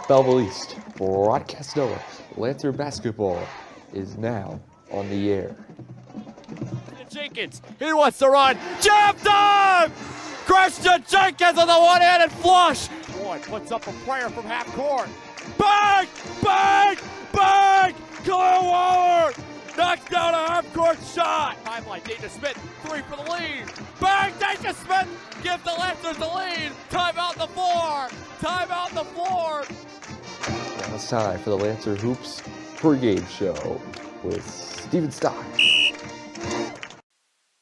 Belleville East, broadcast Noah, Lancer basketball is now on the air. Jenkins, he wants to run. Jam time! Christian Jenkins on the one-handed flush. One puts up a prayer from half court. Bang! Bang! Bang! Kyle Waller knocks down a half-court shot. Timeline, Deja Smith, three for the lead. Bang! Deja Smith gives the Lancers the lead. Timeout the floor. Timeout the floor. Now it's time for the Lancer Hoops pregame show with Steven Stock.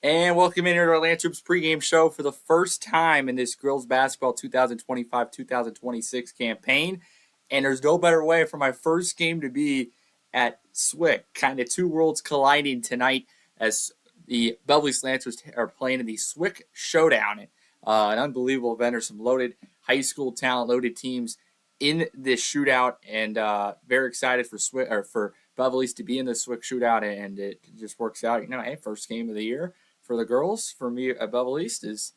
And welcome in here to our Lancer Hoops pregame show for the first time in this girls basketball 2025-2026 campaign. And there's no better way for my first game to be at SWIC. Kind of two worlds colliding tonight as the Belleville Lancers are playing in the SWIC Showdown. An unbelievable event. There's some loaded high school talent, loaded teams in this shootout, and very excited for Belleville to be in the SWIC Shootout, and it just works out. You know, hey, first game of the year for the girls for me at Belleville is,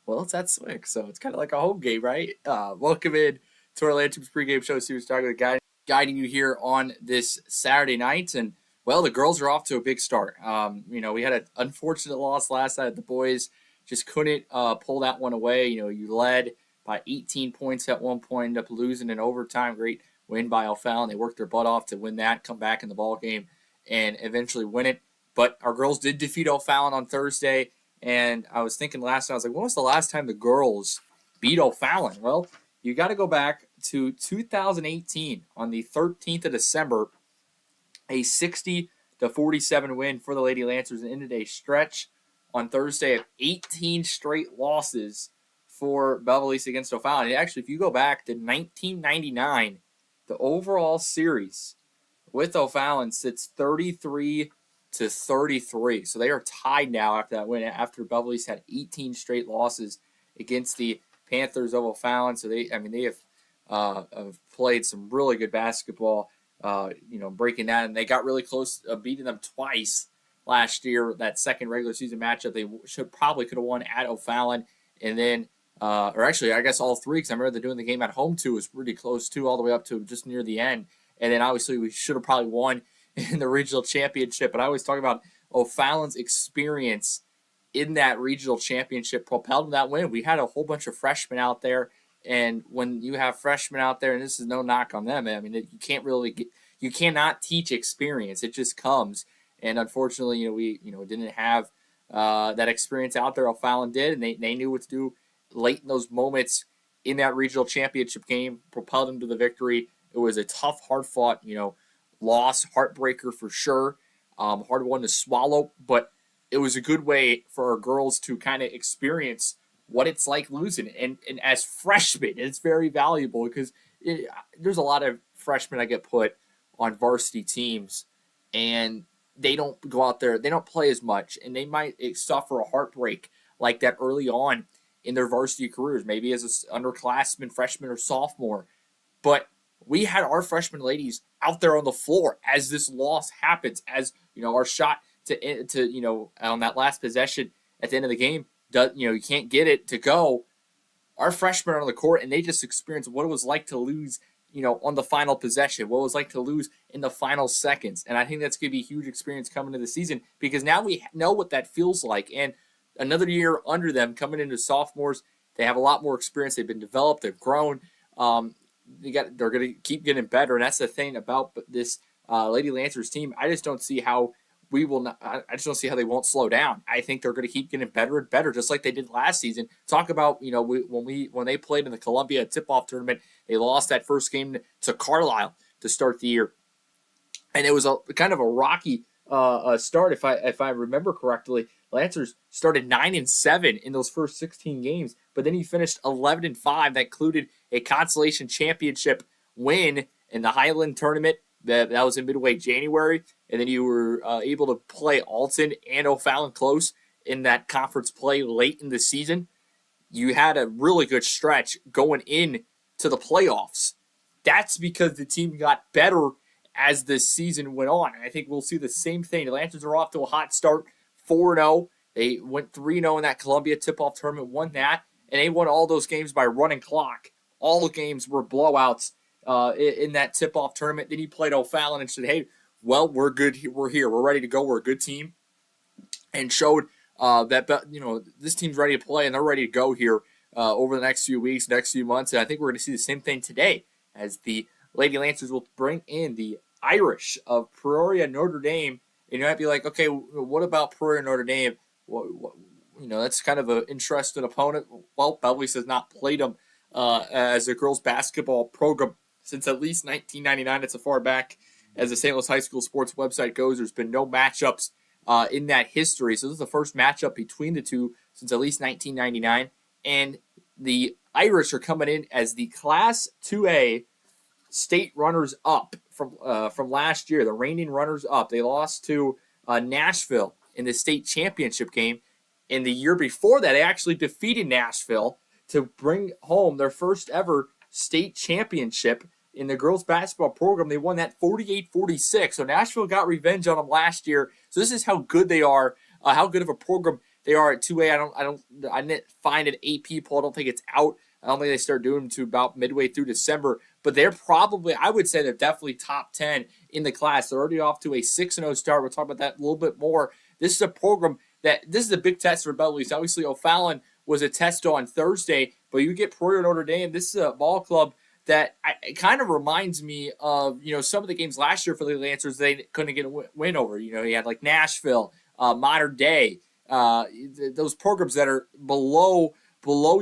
well, it's at SWIC, so it's kind of like a home game, right? Welcome in to our Lancer Hoops pregame show. Steven Stock guiding you here on this Saturday night, and well, the girls are off to a big start. We had an unfortunate loss last night. The boys just couldn't pull that one away. You know, you led by 18 points at one point, ended up losing in overtime. Great win by O'Fallon. They worked their butt off to win that, come back in the ball game, and eventually win it. But our girls did defeat O'Fallon on Thursday, and I was thinking last night, I was like, when was the last time the girls beat O'Fallon? Well, you got to go back to 2018 on the 13th of December, a 60-47 win for the Lady Lancers, and ended a stretch on Thursday of 18 straight losses for Belleville against O'Fallon. And actually, if you go back to 1999, the overall series with O'Fallon sits 33-33. So they are tied now after that win, after Belleville had 18 straight losses against the Panthers of O'Fallon. So they have played some really good basketball, breaking that. And they got really close, beating them twice last year, that second regular season matchup. They could have won at O'Fallon. And then, or actually, I guess all three, because I remember they're doing the game at home too, was pretty close too, all the way up to just near the end. And then obviously we should have probably won in the regional championship. But I always talk about O'Fallon's experience in that regional championship propelled them that win. We had a whole bunch of freshmen out there. And when you have freshmen out there, and this is no knock on them, I mean, you cannot teach experience. It just comes. And unfortunately, we didn't have that experience out there. O'Fallon did, and they knew what to do late in those moments in that regional championship game, propelled them to the victory. It was a tough, hard-fought, loss, heartbreaker for sure, hard one to swallow, but it was a good way for our girls to kind of experience what it's like losing. And as freshmen, it's very valuable because there's a lot of freshmen that get put on varsity teams, and they don't go out there, they don't play as much, and they might suffer a heartbreak like that early on in their varsity careers, maybe as an underclassman, freshman, or sophomore. But we had our freshman ladies out there on the floor as this loss happens, as our shot to on that last possession at the end of the game, you can't get it to go. Our freshmen are on the court, and they just experienced what it was like to lose, on the final possession, what it was like to lose in the final seconds. And I think that's going to be a huge experience coming into the season, because now we know what that feels like. And another year under them, coming into sophomores, they have a lot more experience. They've been developed. They've grown. They're going to keep getting better, and that's the thing about this Lady Lancers team. I just don't see how we will not. I just don't see how they won't slow down. I think they're going to keep getting better and better, just like they did last season. Talk about when they played in the Columbia tip-off tournament, they lost that first game to Carlisle to start the year, and it was a kind of a rocky start. If I remember correctly, Lancers started 9-7 in those first 16 games, but then he finished 11-5. That included a consolation championship win in the Highland tournament. That was in midway January, and then you were able to play Alton and O'Fallon close in that conference play late in the season. You had a really good stretch going in to the playoffs. That's because the team got better as the season went on. And I think we'll see the same thing. The Lancers are off to a hot start, 4-0. They went 3-0 in that Columbia tip-off tournament, won that, and they won all those games by running clock. All the games were blowouts in that tip-off tournament. Then he played O'Fallon and said, hey, well, we're good. We're here. We're ready to go. We're a good team. And showed that, this team's ready to play and they're ready to go here over the next few weeks, next few months. And I think we're going to see the same thing today as the Lady Lancers will bring in the Irish of Peoria, Notre Dame. And you might be like, okay, what about Peoria, Notre Dame? That's kind of an interesting opponent. Well, Belleville has not played them as a girls basketball program since at least 1999. It's as far back as the St. Louis High School Sports website goes. There's been no matchups in that history. So this is the first matchup between the two since at least 1999. And the Irish are coming in as the Class 2A state runners-up from last year, the reigning runners-up. They lost to Nashville in the state championship game. And the year before that, they actually defeated Nashville to bring home their first ever state championship in the girls basketball program. They won that 48-46. So Nashville got revenge on them last year. So this is how good they are, how good of a program they are at 2A. I didn't find an AP poll. I don't think it's out. I don't think they start doing them to about midway through December. But they're probably, I would say they're definitely top 10 in the class. They're already off to a 6-0 start. We'll talk about that a little bit more. This is a program this is a big test for Belleville. Obviously, O'Fallon was a test on Thursday, but you get Peoria, Notre Dame. This is a ball club that it kind of reminds me of, some of the games last year for the Lancers they couldn't get a win over. You had like Nashville, Modern Day, those programs that are below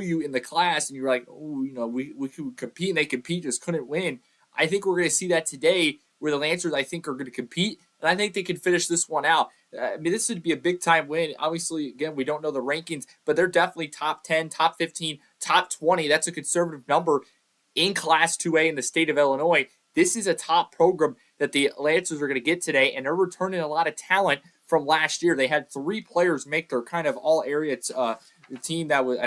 you in the class, and you're like, we could compete, and they compete, just couldn't win. I think we're going to see that today, where the Lancers, I think, are going to compete, and I think they can finish this one out. This would be a big-time win. Obviously, again, we don't know the rankings, but they're definitely top 10, top 15, top 20. That's a conservative number in Class 2A in the state of Illinois. This is a top program that the Lancers are going to get today, and they're returning a lot of talent from last year. They had 3 players make their kind of all-area team that was,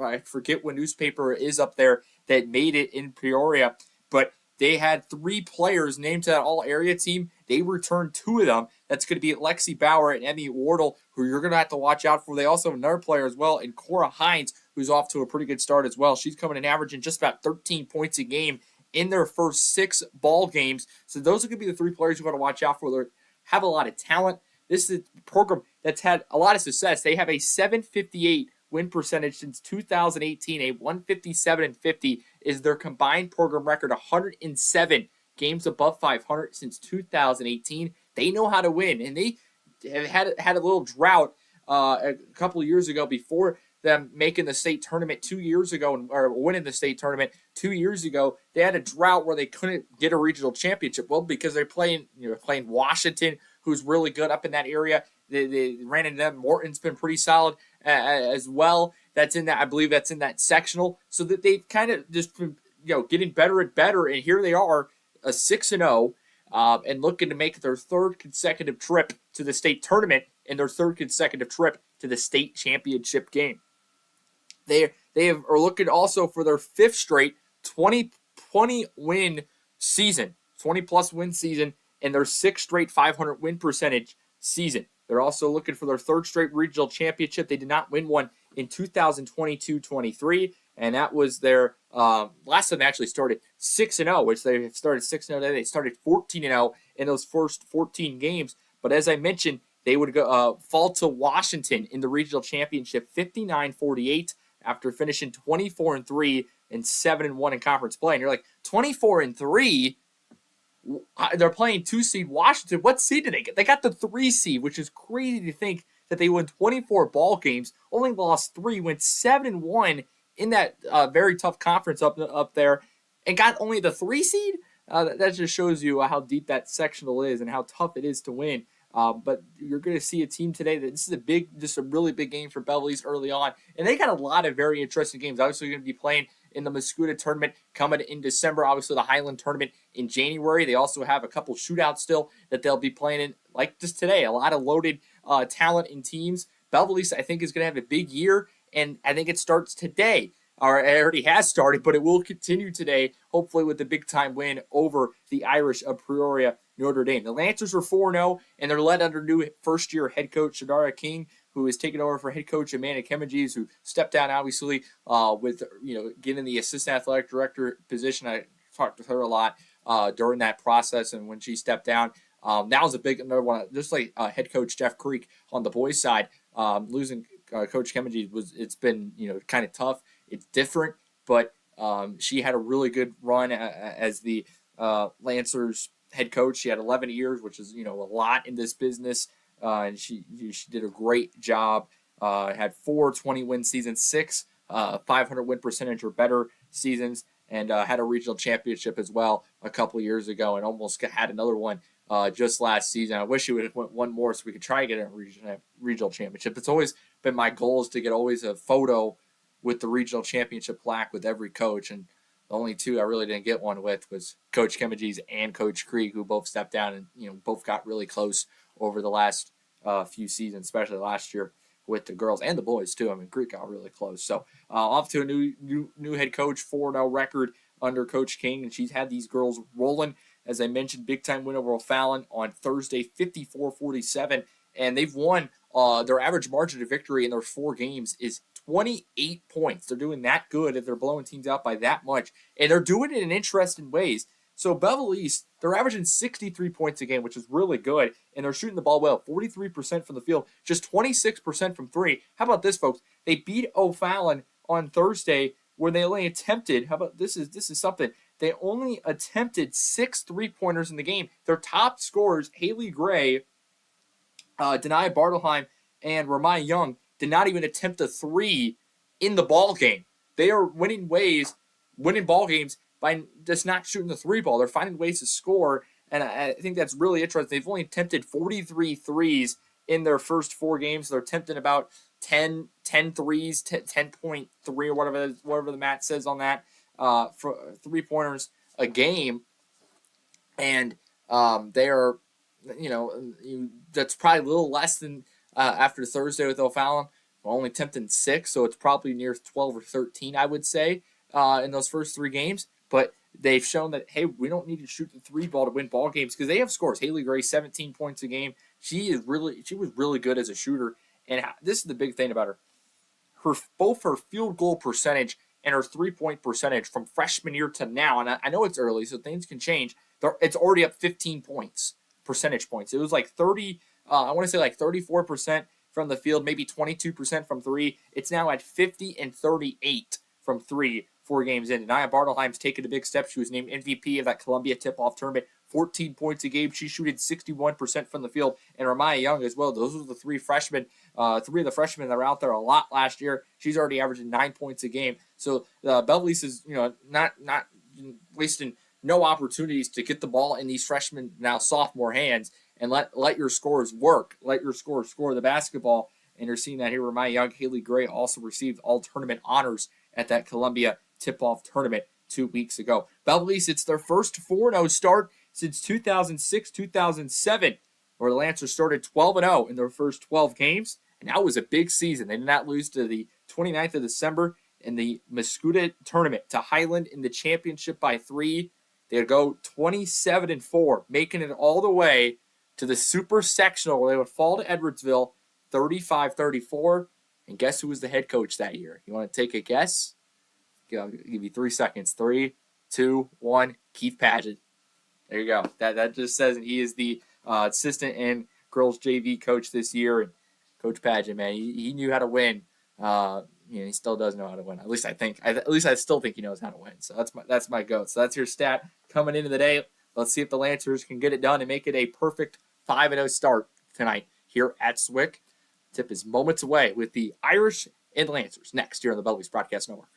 I forget what newspaper is up there that made it in Peoria, but they had 3 players named to that all-area team. They returned 2 of them. That's going to be Lexi Bauer and Emmy Wardle, who you're going to have to watch out for. They also have another player as well, and Cora Hines, who's off to a pretty good start as well. She's coming in averaging just about 13 points a game in their first 6 ball games. So those are going to be the 3 players you want to watch out for. They have a lot of talent. This is a program that's had a lot of success. They have a 758 win percentage since 2018. A 157-50 is their combined program record. 107 games above 500 since 2018. They know how to win, and they have had a little drought a couple of years ago before them making the state tournament 2 years ago, or winning the state tournament 2 years ago. They had a drought where they couldn't get a regional championship. Well, because they're playing Washington, who's really good up in that area. They ran into them. Morton's been pretty solid as well. That's in that. I believe that's in that sectional. So that they've kind of just been, getting better and better. And here they are, a 6-0, and looking to make their 3rd consecutive trip to the state tournament and their 3rd consecutive trip to the state championship game. They are looking also for their 5th straight 20 win season, 20+ win season, and their 6th straight 500 win percentage season. They're also looking for their 3rd straight regional championship. They did not win one in 2022-23, and that was their last time they actually started 6-0, which they started 6-0. They started 14-0 in those first 14 games. But as I mentioned, they would go fall to Washington in the regional championship 59-48 after finishing 24-3 and 7-1 in conference play. And you're like, 24-3? They're playing 2 seed Washington. What seed did they get? They got the 3 seed, which is crazy to think that they won 24 ball games, only lost 3, went 7-1 in that very tough conference up there, and got only the 3 seed. That just shows you how deep that sectional is and how tough it is to win. But you're going to see a team today that this is just a really big game for Belleville early on, and they got a lot of very interesting games. Obviously, you're going to be playing in the Muscuda tournament coming in December. Obviously, the Highland tournament in January. They also have a couple shootouts still that they'll be playing in, like just today. A lot of loaded talent in teams. Belleville, I think, is going to have a big year, and I think it starts today. Or it already has started, but it will continue today, hopefully with the big-time win over the Irish of Peoria, Notre Dame. The Lancers are 4-0, and they're led under new first-year head coach Shadara King, who is taking over for head coach Amanda Kemmages, who stepped down, obviously, with getting the assistant athletic director position. I talked with her a lot during that process and when she stepped down. That was a big another one, just like head coach Jeff Creek on the boys' side. Losing Coach Kemage it's been kind of tough. It's different, but she had a really good run as the Lancers head coach. She had 11 years, which is a lot in this business, and she did a great job. Had 4 20-win seasons, 6 500 win percentage or better seasons, and had a regional championship as well a couple of years ago, and almost had another one just last season. I wish he would have went one more so we could try to get a regional championship. It's always been my goal is to get always a photo with the regional championship plaque with every coach, and the only 2 I really didn't get one with was Coach Kemage's and Coach Krieg, who both stepped down and both got really close over the last few seasons, especially last year with the girls and the boys too. I mean, Greek got really close. So off to a new head coach, 4-0 record under Coach King, and she's had these girls rolling. As I mentioned, big time win over O'Fallon on Thursday, 54-47, and they've won. Their average margin of victory in their 4 games is 28 points. They're doing that good if they're blowing teams out by that much, and they're doing it in interesting ways. So Belleville East, they're averaging 63 points a game, which is really good, and they're shooting the ball well, 43% from the field, just 26% from 3. How about this, folks? They beat O'Fallon on Thursday, where they only attempted, how about this is something, they only attempted 6 3-pointers in the game. Their top scorers, Haley Gray, Denia Bartelheim, and Ramai Young, did not even attempt a 3 in the ball game. They are winning ball games by just not shooting the 3 ball. They're finding ways to score, and I think that's really interesting. They've only attempted 43 threes in their first 4 games. They're attempting about 10 threes, 10.3 or whatever the math says on that for 3-pointers a game, and they are, that's probably a little less than after Thursday with O'Fallon. We're only attempting 6, so it's probably near 12 or 13, I would say, in those first 3 games. But they've shown that, hey, we don't need to shoot the 3 ball to win ball games because they have scores. Haley Gray, 17 points a game. She was really good as a shooter, and this is the big thing about her. Both her field goal percentage and her 3-point percentage from freshman year to now, and I know it's early, so things can change. It's already up 15 points, percentage points. It was like 30, I want to say like 34% from the field, maybe 22% from 3. It's now at 50 and 38 from 3. 4 games in. Denia Bartelheim's taken a big step. She was named MVP of that Columbia tip-off tournament. 14 points a game. She's shooting 61% from the field. And Ramaya Young as well. Those were the 3 freshmen. 3 of the freshmen that were out there a lot last year. She's already averaging 9 points a game. So Belleville is not wasting no opportunities to get the ball in these freshmen, now sophomore hands, and let your scorers work. Let your scorers score the basketball. And you're seeing that here. Ramaya Young, Haley Gray also received all tournament honors at that Columbia tip-off tournament 2 weeks ago. Belleville, it's their first 4-0 start since 2006-2007, where the Lancers started 12-0 in their first 12 games, and that was a big season. They did not lose to the 29th of December in the Mascoutah tournament to Highland in the championship by 3. They would go 27-4, making it all the way to the super sectional, where they would fall to Edwardsville 35-34. And guess who was the head coach that year? You want to take a guess? I'll give you 3 seconds. 3, 2, 1. Keith Padgett. There you go. That just says he is the assistant and girls JV coach this year. And Coach Padgett, man, he knew how to win. He still does know how to win. At least I think. At least I still think he knows how to win. So that's my goat. So that's your stat coming into the day. Let's see if the Lancers can get it done and make it a perfect 5-0 start tonight here at Swick. Tip is moments away with the Irish and Lancers next here on the Belleville Broadcast Network.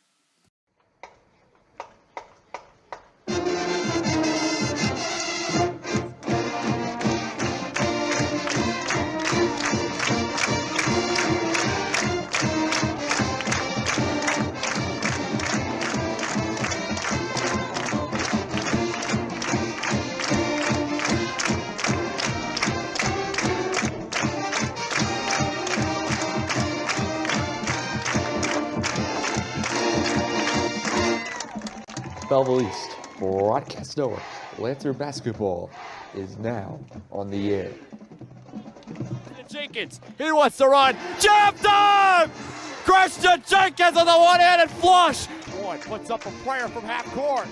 Belleville East Broadcast Network. Lancer basketball is now on the air. Jenkins, he wants to run. Jump time! Christian Jenkins on the one-handed flush. Boyd puts up a prayer from half court.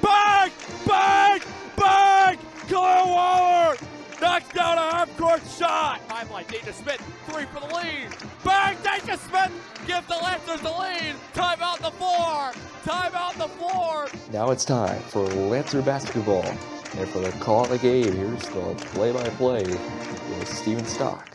Bang! Bang! Bang! Clearwater! Knocks down a half-court shot. Timeline, Deja Smith, 3 for the lead. Bang! Deja Smith gives the Lancers the lead. Timeout the floor. Timeout the floor. Now it's time for Lancer basketball. And for the call of the game, here's the play-by-play with Steven Stock.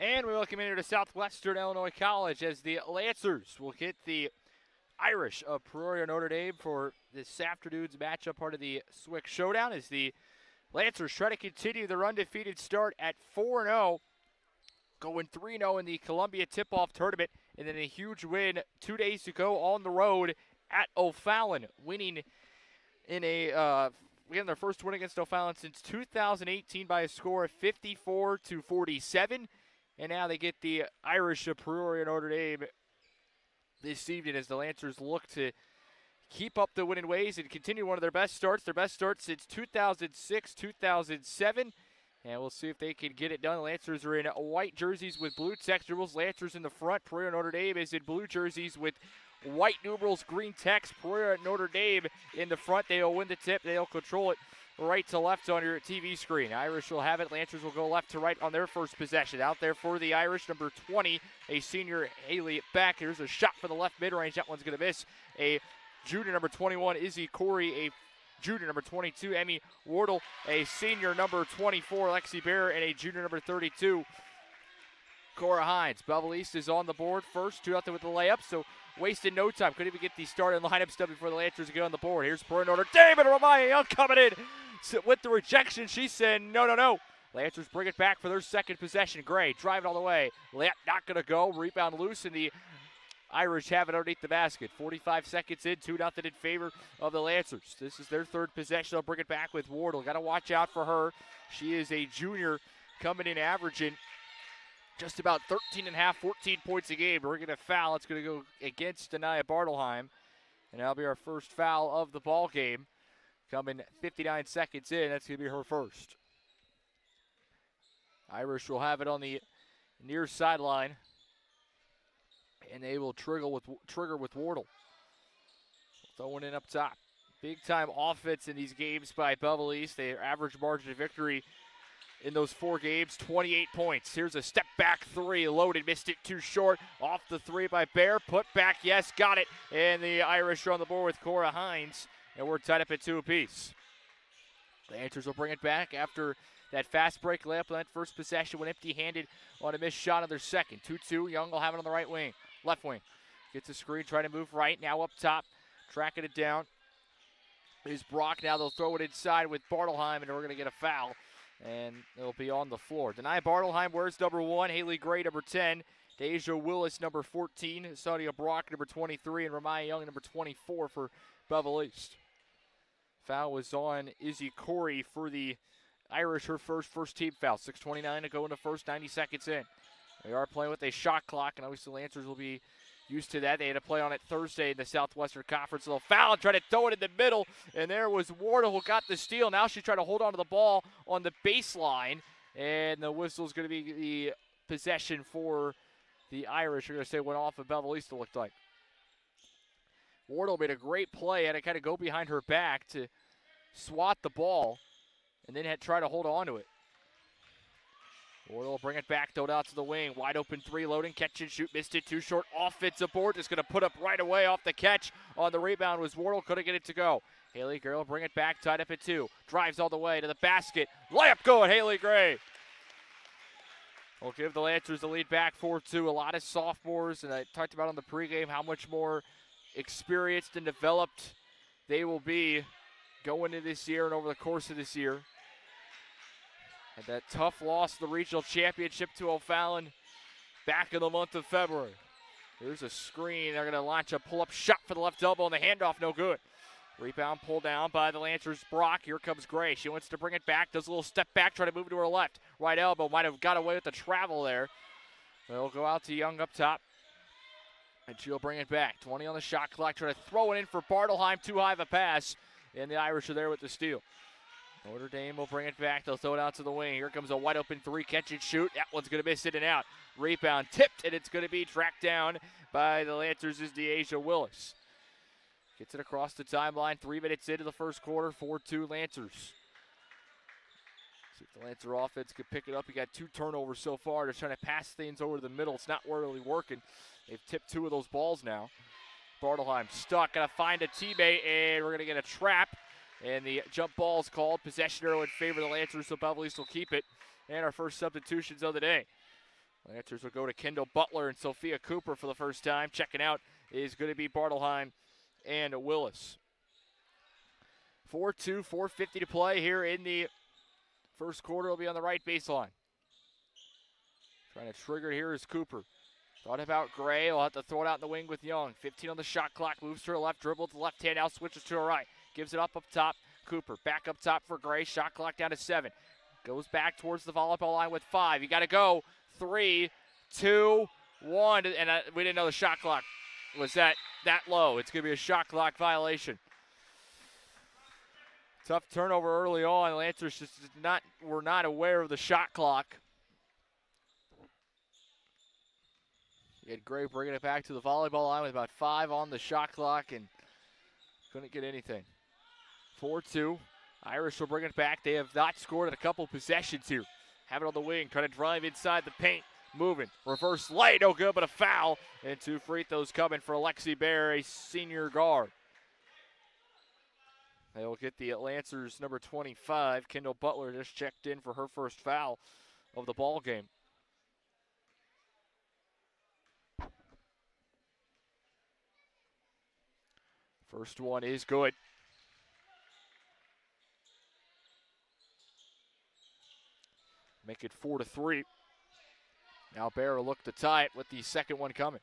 And we welcome in here to Southwestern Illinois College as the Lancers will get the Irish of Peoria Notre Dame for this afternoon's matchup, part of the SWIC Showdown, as the Lancers try to continue their undefeated start at 4-0, going 3-0 in the Columbia tip-off tournament, and then a huge win 2 days to go on the road at O'Fallon, winning in a again their first win against O'Fallon since 2018 by a score of 54-47. And now they get the Irish of Peoria Notre Dame this evening as the Lancers look to keep up the winning ways and continue one of their best starts since 2006, 2007. And we'll see if they can get it done. The Lancers are in white jerseys with blue text numerals. Lancers in the front. Peoria Notre Dame is in blue jerseys with white numerals, green text. Peoria Notre Dame in the front. They'll win the tip. They'll control it right to left on your TV screen. Irish will have it. Lancers will go left to right on their first possession. Out there for the Irish, number 20, a senior, Haley Beck. Here's a shot for the left mid-range. That one's going to miss. A junior, number 21, Izzy Corey. A junior, number 22, Emmy Wardle. A senior, number 24, Lexi Bear. And a junior, number 32, Cora Hines. Belleville East is on the board first, 2-0 with the layup, so wasted no time. Couldn't even get the starting lineup stuff before the Lancers get on the board. Here's Peoria Notre Dame, and Ramaya Young coming in with the rejection. She said, no. Lancers bring it back for their second possession. Gray driving all the way. Layup not going to go. Rebound loose, and the Irish have it underneath the basket. 45 seconds in, 2-0 in favor of the Lancers. This is their third possession. They'll bring it back with Wardle. Got to watch out for her. She is a junior coming in averaging just about 13.5, 14 points a game. We're going to foul. It's going to go against Denia Bartelheim. And that'll be our first foul of the ball game. Coming 59 seconds in, that's going to be her first. Irish will have it on the near sideline. And they will trigger with Wardle. Throwing in up top. Big time offense in these games by Belleville East. Their average margin of victory in those 4 games, 28 points. Here's a step back three, loaded, missed it too short. Off the three by Bear, put back, yes, got it. And the Irish are on the board with Cora Hines, and we're tied up at 2 apiece. The Lancers will bring it back after that fast break layup on that first possession, went empty-handed on a missed shot on their second. 2-2, Young will have it on the right wing, left wing. Gets a screen, trying to move right, now up top, tracking it down. Is Brock, now they'll throw it inside with Bartelheim, and we're going to get a foul. And it'll be on the floor. Denia Bartelheim wears number 1, Haley Gray number 10, Deja Willis number 14, Sonia Brock number 23, and Ramaya Young number 24 for Belleville East. Foul was on Izzy Corey for the Irish, her first team foul. 6:29 to go in the first, 90 seconds in. They are playing with a shot clock, and obviously the Lancers will be used to that. They had to play on it Thursday in the Southwestern Conference. They'll foul and try to throw it in the middle, and there was Wardle who got the steal. Now she tried to hold on to the ball on the baseline, and the whistle's going to be the possession for the Irish are going to say went off of Belleville East, it looked like. Wardle made a great play, had to kind of go behind her back to swat the ball, and then had to try to hold on to it. Wardle will bring it back, throw it out to the wing. Wide open three, loading, catch and shoot, missed it, too short. Offensive board, just going to put up right away off the catch. On the rebound was Wardle, couldn't get it to go. Haley Gray will bring it back, tied up at 2. Drives all the way to the basket. Layup going, Haley Gray. We'll give the Lancers the lead back 4-2. A lot of sophomores, and I talked about on the pregame how much more experienced and developed they will be going into this year and over the course of this year. And that tough loss to the regional championship to O'Fallon back in the month of February. Here's a screen. They're going to launch a pull-up shot for the left elbow, and the handoff no good. Rebound pulled down by the Lancers. Brock. Here comes Gray. She wants to bring it back. Does a little step back, try to move to her left. Right elbow might have got away with the travel there. They'll go out to Young up top. And she'll bring it back. 20 on the shot clock. Try to throw it in for Bartelheim. Too high of a pass. And the Irish are there with the steal. Notre Dame will bring it back. They'll throw it out to the wing. Here comes a wide open three. Catch and shoot. That one's going to miss it and out. Rebound tipped, and it's going to be tracked down by the Lancers is DeAsia Willis. Gets it across the timeline. 3 minutes into the first quarter. 4-2 Lancers. See if the Lancer offense could pick it up. You got 2 turnovers so far. They're trying to pass things over to the middle. It's not really working. They've tipped 2 of those balls now. Bartelheim stuck. Got to find a teammate, and we're going to get a trap. And the jump ball is called. Possession arrow in favor of the Lancers, so Belleville East will keep it. And our first substitutions of the day. Lancers will go to Kendall Butler and Sophia Cooper for the first time. Checking out is going to be Bartelheim and Willis. 4-2, 4:50 to play here in the first quarter. Will be on the right baseline. Trying to trigger here is Cooper. Thought about Gray. Will have to throw it out in the wing with Young. 15 on the shot clock. Moves to her left. Dribble to the left hand. Now switches to her right. Gives it up top. Cooper back up top for Gray. Shot clock down to 7. Goes back towards the volleyball line with 5. You got to go. 3, 2, 1. And we didn't know the shot clock was that low. It's going to be a shot clock violation. Tough turnover early on. Lancers just were not aware of the shot clock. You had Gray bringing it back to the volleyball line with about 5 on the shot clock and couldn't get anything. 4-2. Irish will bring it back. They have not scored in a couple possessions here. Have it on the wing. Trying to drive inside the paint. Moving. Reverse lay. No good, but a foul. And 2 free throws coming for Alexi Bear, a senior guard. They will get the Lancers number 25. Kendall Butler just checked in for her first foul of the ball game. First one is good. Make it 4-3. Now Bear will look to tie it with the second one coming.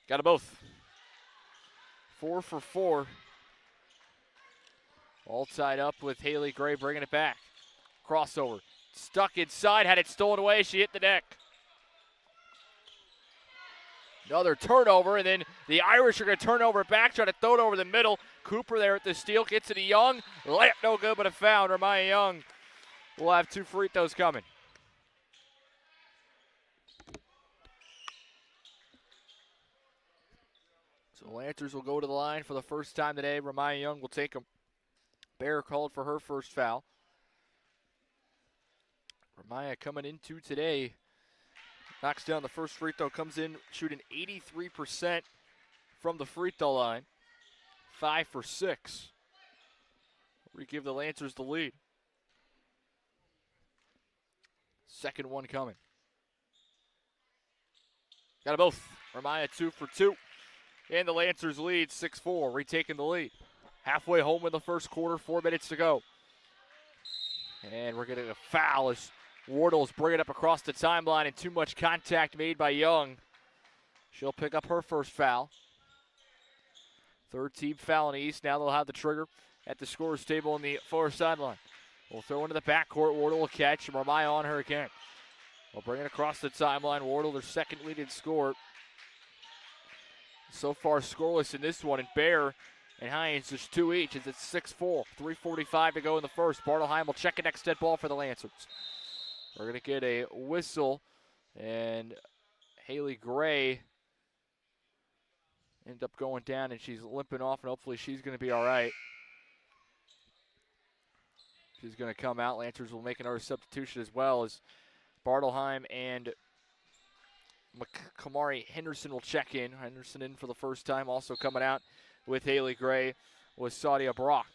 Got them both. 4 for 4. All tied up with Haley Gray bringing it back. Crossover. Stuck inside, had it stolen away. She hit the deck. Another turnover, and then the Irish are going to turn over back, try to throw it over the middle. Cooper there at the steal, gets it to Young. Layup no good, but a foul. Ramaya Young will have 2 free throws coming. So Lancers will go to the line for the first time today. Ramaya Young will take them. Bear called for her first foul. Ramaya coming into today. Knocks down the first free throw, comes in shooting 83% from the free throw line. 5 for 6. We give the Lancers the lead. Second one coming. Got them both. Ramaya 2 for 2. And the Lancers lead 6-4, retaking the lead. Halfway home in the first quarter, 4 minutes to go. And we're getting a foul as Wardle's bringing it up across the timeline and too much contact made by Young. She'll pick up her first foul. Third team foul in the East. Now they'll have the trigger at the scorer's table on the far sideline. We'll throw into the backcourt. Wardle will catch. And Ramaya on her again. We'll bring it across the timeline. Wardle, their second leading scorer. So far scoreless in this one. And Bear and Hines just 2 each. It's 6-4. 3:45 to go in the first. Bartelheim will check an extend ball for the Lancers. We're going to get a whistle, and Haley Gray ended up going down, and she's limping off, and hopefully she's going to be all right. She's going to come out. Lancers will make another substitution as well as Bartelheim and Kamari Henderson will check in. Henderson in for the first time. Also coming out with Haley Gray was Sadia Brock.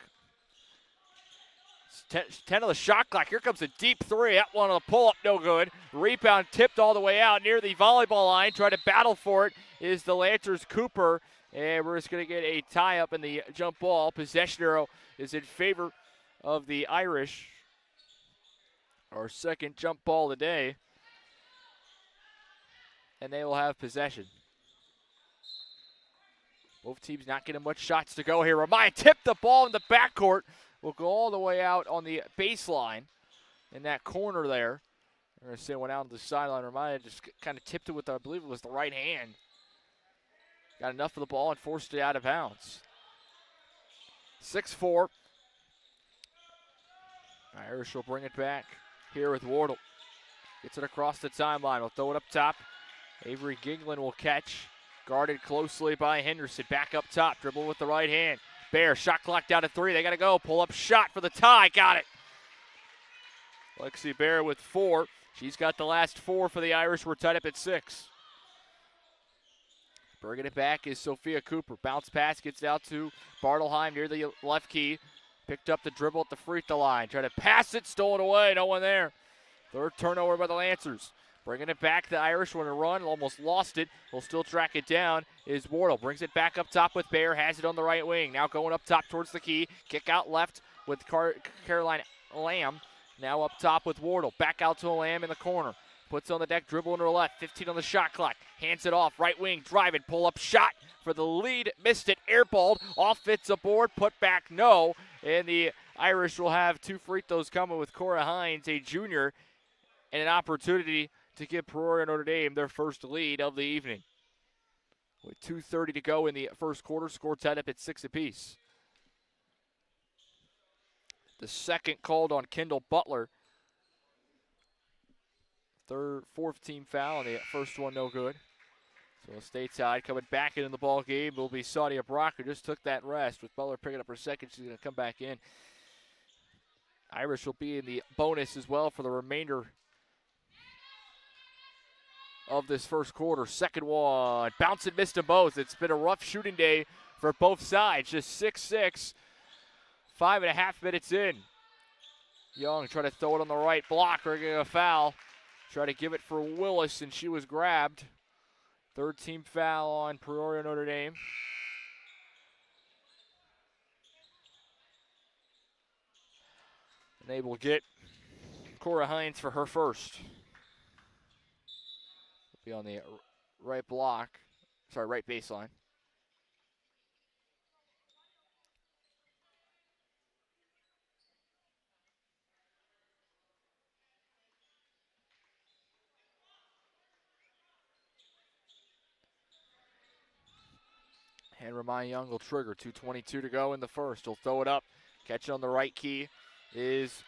10 of the shot clock. Here comes a deep three. That one on the pull-up, no good. Rebound tipped all the way out near the volleyball line. Trying to battle for it is the Lancers Cooper. And we're just going to get a tie-up in the jump ball. Possession arrow is in favor of the Irish. Our second jump ball today. And they will have possession. Both teams not getting much shots to go here. Ramaya tipped the ball in the backcourt. Will go all the way out on the baseline in that corner there. We're going to say it went out on the sideline. Ramaya just kind of tipped it with, I believe it was the right hand. Got enough of the ball and forced it out of bounds. 6-4. Irish will bring it back here with Wardle. Gets it across the timeline. Will throw it up top. Avery Ginglin will catch. Guarded closely by Henderson. Back up top. Dribble with the right hand. Bear, shot clock down to 3. They got to go. Pull up shot for the tie. Got it. Lexi Bear with 4. She's got the last 4 for the Irish. We're tied up at 6. Bringing it back is Sophia Cooper. Bounce pass gets out to Bartelheim near the left key. Picked up the dribble at the free throw line. Trying to pass it. Stolen away. No one there. Third turnover by the Lancers. Bringing it back, the Irish want to run, almost lost it. Will still track it down is Wardle. Brings it back up top with Bear, has it on the right wing. Now going up top towards the key. Kick out left with Caroline Lamb. Now up top with Wardle. Back out to Lamb in the corner. Puts on the deck, dribble in her left. 15 on the shot clock. Hands it off, right wing, driving, pull up shot for the lead. Missed it, airballed. Off it's a board, put back, no. And the Irish will have 2 free throws coming with Cora Hines, a junior, and an opportunity to give Peoria Notre Dame their first lead of the evening. With 2:30 to go in the first quarter, score tied up at 6 apiece. The second called on Kendall Butler. Fourth team foul, and the first one no good. So we'll stay tied. Coming back into the ball game will be Sadia Brock, who just took that rest. With Butler picking up her second, she's going to come back in. Irish will be in the bonus as well for the remainder of this first quarter. Second one, bounce and missed them both. It's been a rough shooting day for both sides. Just 6-6, 5.5 minutes in. Young trying to throw it on the right block, or getting a foul. Try to give it for Willis, and she was grabbed. Third team foul on Peoria Notre Dame. And they will get Cora Hines for her first. Be on the right block, right baseline. And Ramaya Young will trigger. 2:22 to go in the first. He'll throw it up. Catch it on the right key is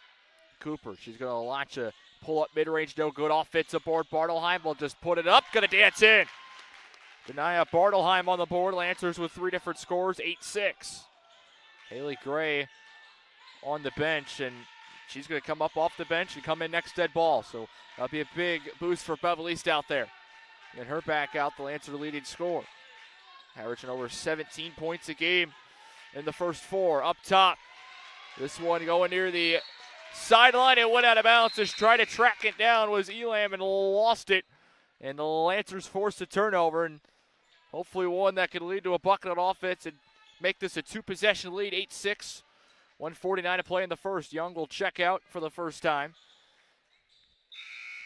Cooper. She's going to launch a pull-up mid-range, no good. Offensive board. Bartelheim will just put it up. Going to dance in. Denia Bartelheim on the board. Lancers with 3 different scores, 8-6. Haley Gray on the bench, and she's going to come up off the bench and come in next dead ball. So that'll be a big boost for Belleville East out there. And her back out, the Lancer leading score. Averaging over 17 points a game in the first 4. Up top, this one going near the sideline. It went out of bounds. Just trying to track it down was Elam and lost it. And the Lancers forced a turnover, and hopefully one that could lead to a bucket on offense and make this a 2-possession lead, 8-6. 1:49 to play in the first. Young will check out for the first time.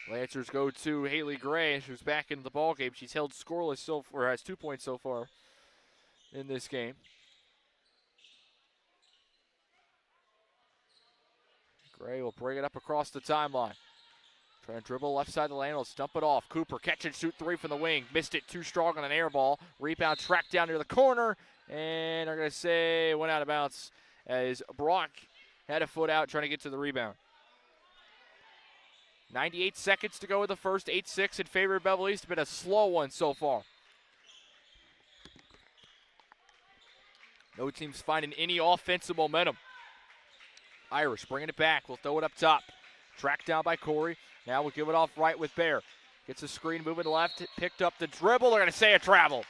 Lancers go to Haley Gray, who's back into the ballgame. She's held scoreless so far, has 2 points so far in this game. Gray will bring it up across the timeline. Trying to dribble left side of the lane, will stump it off. Cooper catch and shoot 3 from the wing. Missed it, too strong on an air ball. Rebound tracked down near the corner, and they're going to say went out of bounds as Brock had a foot out trying to get to the rebound. 98 seconds to go in the first, 8-6 in favor of Belleville East. Been a slow one so far. No team's finding any offensive momentum. Irish bringing it back. We'll throw it up top. Tracked down by Corey. Now we'll give it off right with Bear. Gets a screen moving left. Picked up the dribble. They're going to say a travel.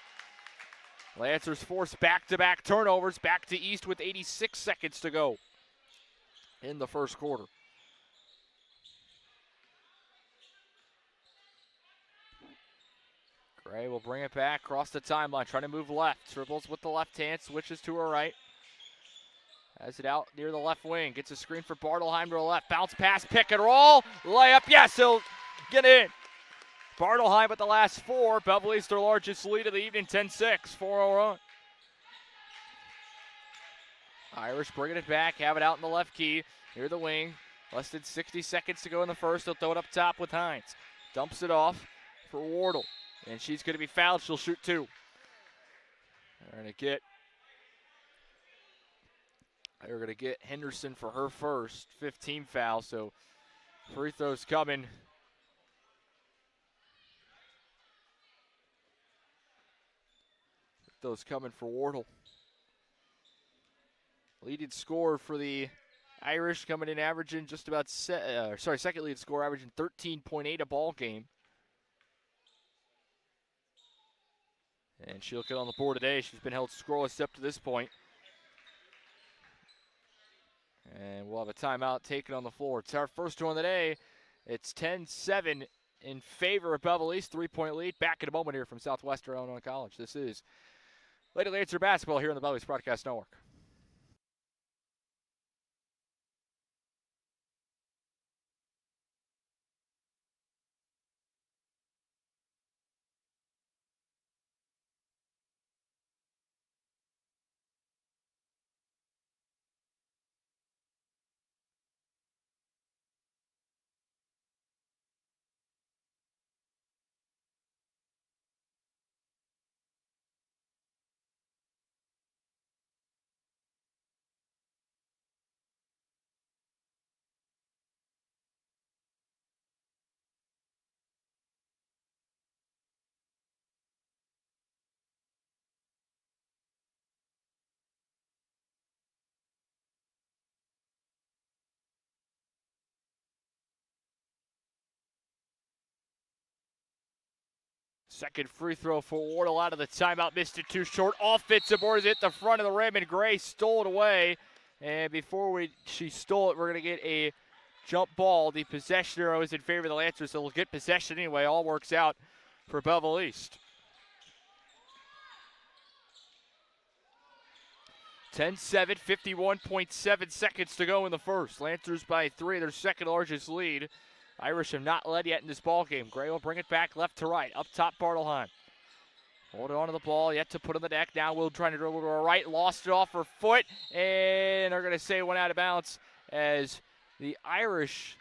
Lancers force back-to-back turnovers. Back to East with 86 seconds to go in the first quarter. Gray will bring it back across the timeline. Trying to move left. Dribbles with the left hand. Switches to her right. Has it out near the left wing. Gets a screen for Bartelheim to the left. Bounce pass, pick and roll. Layup, yes, he'll get in. Bartelheim with the last four. Belleville East their largest lead of the evening, 10-6, 4-0 run. Irish bringing it back, have it out in the left key, near the wing. Less than 60 seconds to go in the first. They'll throw it up top with Hines. Dumps it off for Wardle. And she's going to be fouled. She'll shoot two. They're going to get Henderson for her first 15 foul. So free throws coming. Those coming for Wardle. Leading scorer for the Irish coming in averaging just about, second lead scorer averaging 13.8 a ball game. And she'll get on the board today. She's been held scoreless up to this point. And we'll have a timeout taken on the floor. It's our first one of the day. It's 10-7 in favor of Belleville East. 3-point lead. Back in a moment here from Southwestern Illinois College. This is Lady Lancer basketball here on the Belleville East Broadcast Network. Second free throw for Wardle out of the timeout. Missed it too short. Offensive board is at the front of the rim, and Gray stole it away. And before she stole it, we're going to get a jump ball. The possession arrow is in favor of the Lancers, so we'll get possession anyway. All works out for Belleville East. 10-7, 51.7 seconds to go in the first. Lancers by 3, their second largest lead. Irish have not led yet in this ball game. Gray will bring it back left to right. Up top, Bartelheim. Holding on to the ball, yet to put on the deck. Now Will trying to dribble to her right. Lost it off her foot, and they're going to say it went out of bounds as the Irish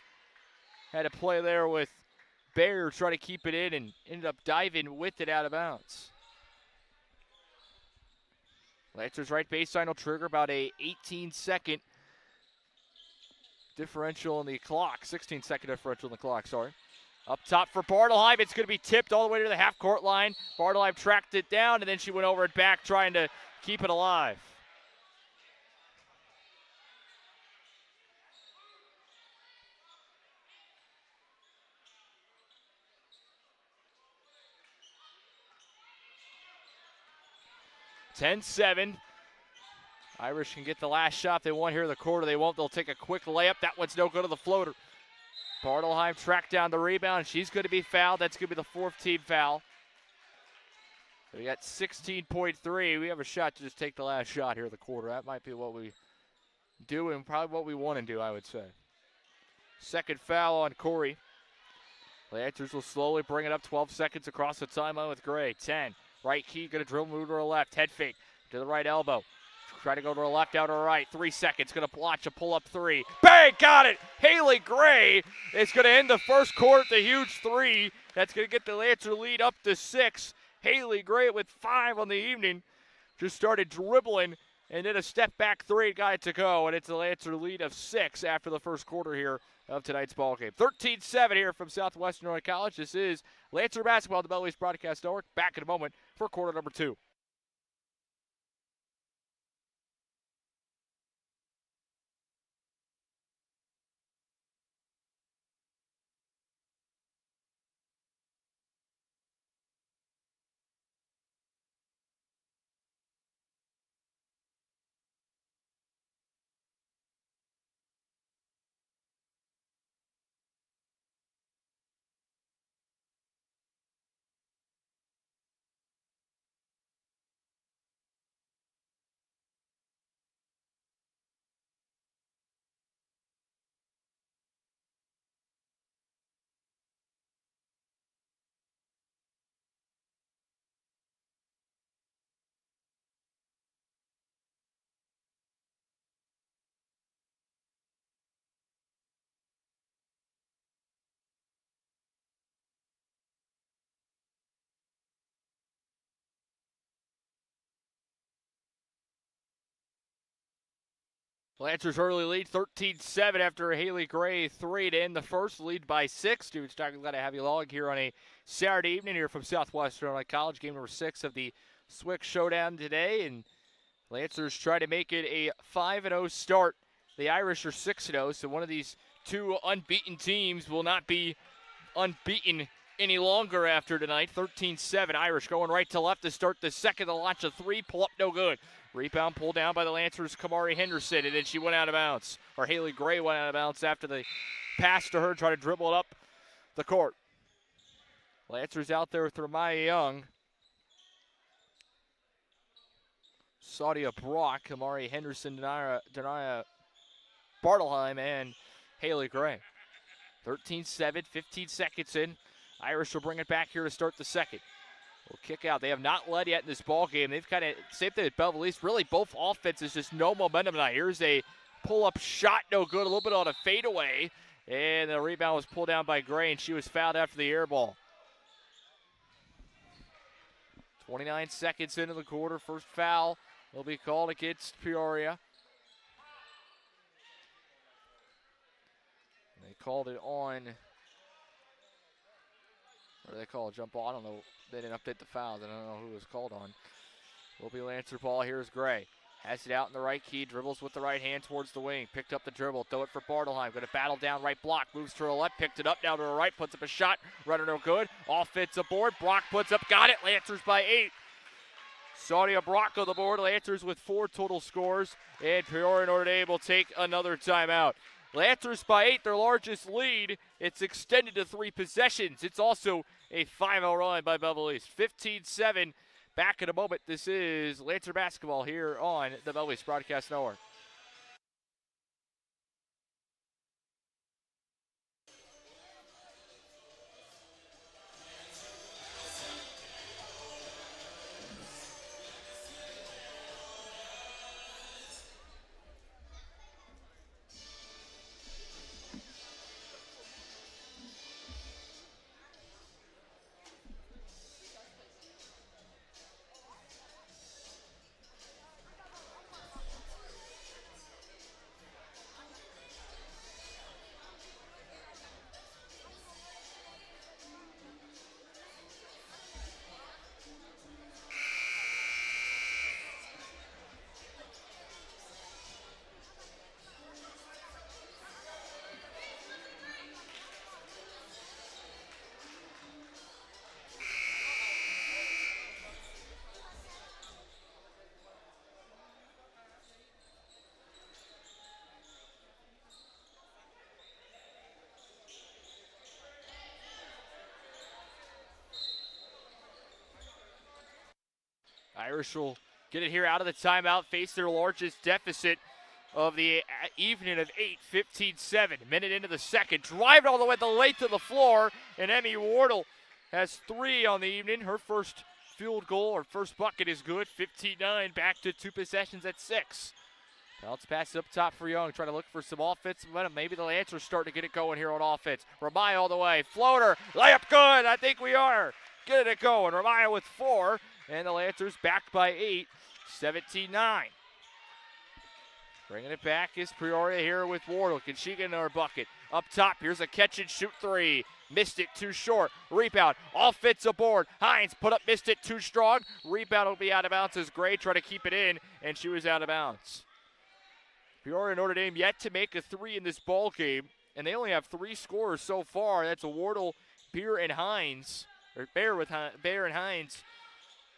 had a play there with Bear trying to keep it in and ended up diving with it out of bounds. Lancers right baseline will trigger about a 18-second differential in the clock. 16-second differential in the clock, sorry. Up top for Bartelheim. It's going to be tipped all the way to the half-court line. Bartelheim tracked it down, and then she went over it back trying to keep it alive. (10-7). Irish can get the last shot they want here in the quarter. They won't. They'll take a quick layup. That one's no good to the floater. Bartelheim tracked down the rebound. She's going to be fouled. That's going to be the fourth team foul. So we got 16.3. We have a shot to just take the last shot here in the quarter. That might be what we do and probably what we want to do, I would say. Second foul on Corey. Lancers will slowly bring it up 12 seconds across the timeline with Gray. 10. Right key, going to dribble, move to her left. Head fake to the right elbow. Try to go to her left, out to her right. 3 seconds, going to launch a pull-up three. Bang, got it! Haley Gray is going to end the first quarter with a huge three. That's going to get the Lancer lead up to 6. Haley Gray with 5 on the evening. Just started dribbling and then a step back three, got it to go, and it's a Lancer lead of 6 after the first quarter here of tonight's ball game. 13-7 here from Southwestern Illinois College. This is Lancer basketball, the Belleville Broadcast Network. Back in a moment for quarter number 2. Lancers early lead, 13-7 after a Haley Gray 3 to end the first, lead by 6. Stuart Stockton, glad to have you along here on a Saturday evening here from Southwestern Illinois College, game number 6 of the SWIC Showdown today, and Lancers try to make it a 5-0 start. The Irish are 6-0, so one of these two unbeaten teams will not be unbeaten any longer after tonight. 13-7, Irish going right to left to start the second. The launch of 3, pull up no good. Rebound pulled down by the Lancers' Kamari Henderson, and then she went out of bounds. Or Haley Gray went out of bounds after the pass to her, try to dribble it up the court. Lancers out there with Ramaya Young, Saudia Brock, Kamari Henderson, Denaya Bartelheim, and Haley Gray. 13-7, 15 seconds in. Irish will bring it back here to start the second. Will kick out. They have not led yet in this ball game. They've kind of, same thing at Belleville East, really both offenses, just no momentum tonight. Here's a pull-up shot, no good, a little bit on a fadeaway, and the rebound was pulled down by Gray, and she was fouled after the air ball. 29 seconds into the quarter, first foul will be called against Peoria. They called it on, what do they call it, jump ball? I don't know. They didn't update the fouls. I don't know who it was called on. Will be Lancer ball. Here's Gray. Has it out in the right key. Dribbles with the right hand towards the wing. Picked up the dribble. Throw it for Bartelheim. Going to battle down right block. Moves to her left. Picked it up down to her right. Puts up a shot. Runner no good. Offensive board. Brock puts up. Got it. Lancers by 8. Saudia Brock on the board. Lancers with 4 total scores. And Peoria Notre Dame will take another timeout. Lancers by 8, their largest lead. It's extended to 3 possessions. It's also a 5-0 run by Belleville East. 15-7. Back in a moment. This is Lancer basketball here on the Belleville East Broadcast Network. Irish will get it here out of the timeout, face their largest deficit of the evening of 8, 15-7. Minute into the second, drive all the way the length of the floor, and Emmy Wardle has 3 on the evening. Her first field goal, or first bucket is good, 15-9, back to 2 possessions at 6. Bounce pass up top for Young, trying to look for some offensive momentum. Maybe the Lancers starting to get it going here on offense. Ramaya all the way, floater, layup good, I think we are getting it going. Ramaya with 4. And the Lancers back by 8, 17-9. Bringing it back is Peoria here with Wardle. Can she get another bucket? Up top, here's a catch and shoot three. Missed it too short. Rebound, all fits aboard. Hines put up, missed it too strong. Rebound will be out of bounds as Gray tried to keep it in, and she was out of bounds. Peoria Notre Dame yet to make a three in this ball game, and they only have three scorers so far. That's Wardle, Bear, and Hines. Or Bear and Hines.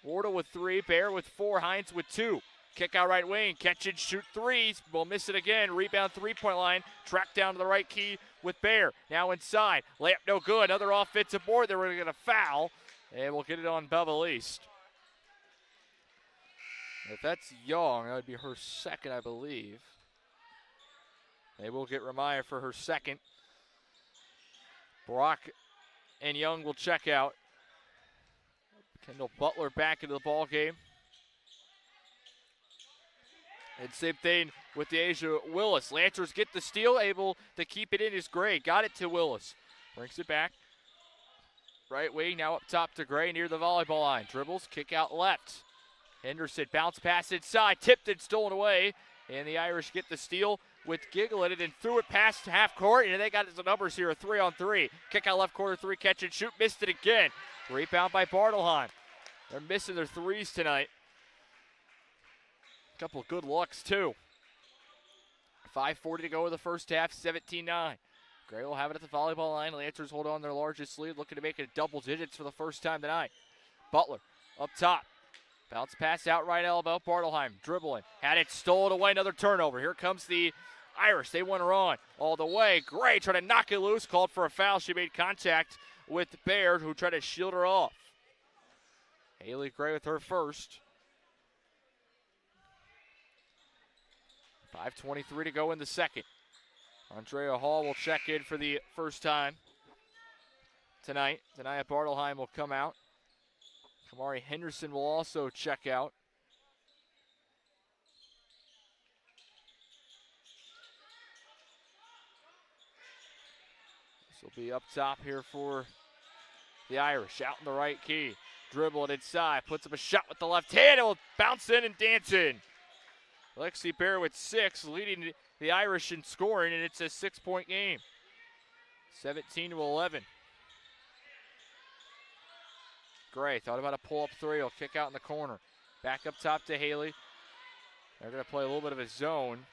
Wardle with three, Bear with four, Hines with two. Kick out right wing, catch and shoot threes. We'll miss it again. Rebound three-point line. Track down to the right key with Bear. Now inside. Layup no good. Another offensive board. They were going to get a foul. And we'll get it on Belleville East. If that's Young, that would be her second, I believe. They will get Ramaya for her second. Brock and Young will check out. Kendall Butler back into the ball game. And same thing with the Asia Willis. Lancers get the steal, able to keep it in is Gray. Got it to Willis. Brings it back. Right wing, now up top to Gray near the volleyball line. Dribbles, kick out left. Henderson, bounce pass inside, tipped and stolen away. And the Irish get the steal with Giggle in it and threw it past half court. And they got the numbers here, a 3-on-3. Kick out left corner three, catch and shoot, missed it again. Rebound by Bartleheim. They're missing their threes tonight. Couple of good looks, too. 5:40 to go in the first half, 17-9. Gray will have it at the volleyball line. Lancers hold on their largest lead, looking to make it double digits for the first time tonight. Butler up top. Bounce pass out right elbow. Bartleheim dribbling. Had it stolen away. Another turnover. Here comes the Irish. They want her on all the way. Gray trying to knock it loose. Called for a foul. She made contact with Baird, who tried to shield her off. Haley Gray with her first. 5:23 to go in the second. Andrea Hall will check in for the first time tonight. Tanaya Bartleheim will come out. Kamari Henderson will also check out. This will be up top here for the Irish. Out in the right key. Dribble it inside. Puts up a shot with the left hand. It will bounce in and dance in. Lexi Bear with 6, leading the Irish in scoring, and it's a 6-point game. 17-11. Gray thought about a pull-up three. He'll kick out in the corner. Back up top to Haley. They're going to play a little bit of a zone.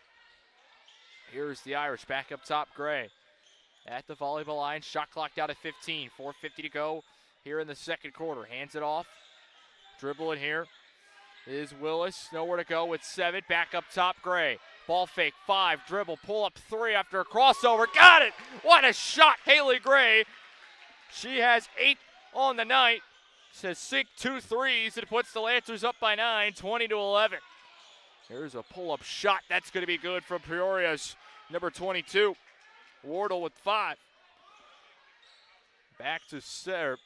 Here's the Irish. Back up top, Gray. At the volleyball line. Shot clock down at 15. 4:50 to go here in the second quarter. Hands it off. Dribble in here is Willis. Nowhere to go with 7. Back up top, Gray. Ball fake, 5. Dribble, pull up 3 after a crossover. Got it! What a shot, Haley Gray. She has 8 on the night. Says sink 2 threes. It puts the Lancers up by 9, 20-11. There's a pull-up shot. That's going to be good from Peoria's number 22. Wardle with 5. Back to Sarah.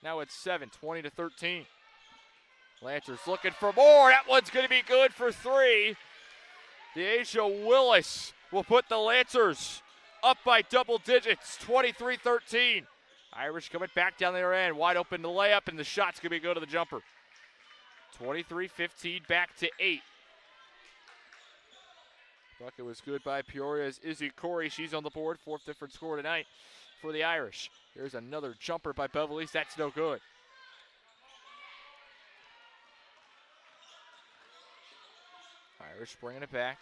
Now it's 7, 20-13. Lancers looking for more. That one's going to be good for 3. Deasia Willis will put the Lancers up by double digits, 23-13. Irish coming back down the other end. Wide open to layup, and the shot's going to be good to the jumper. 23-15, back to 8. Bucket was good by Peoria's Izzy Corey. She's on the board. 4th different score tonight for the Irish. Here's another jumper by Belleville East. That's no good. Irish bringing it back.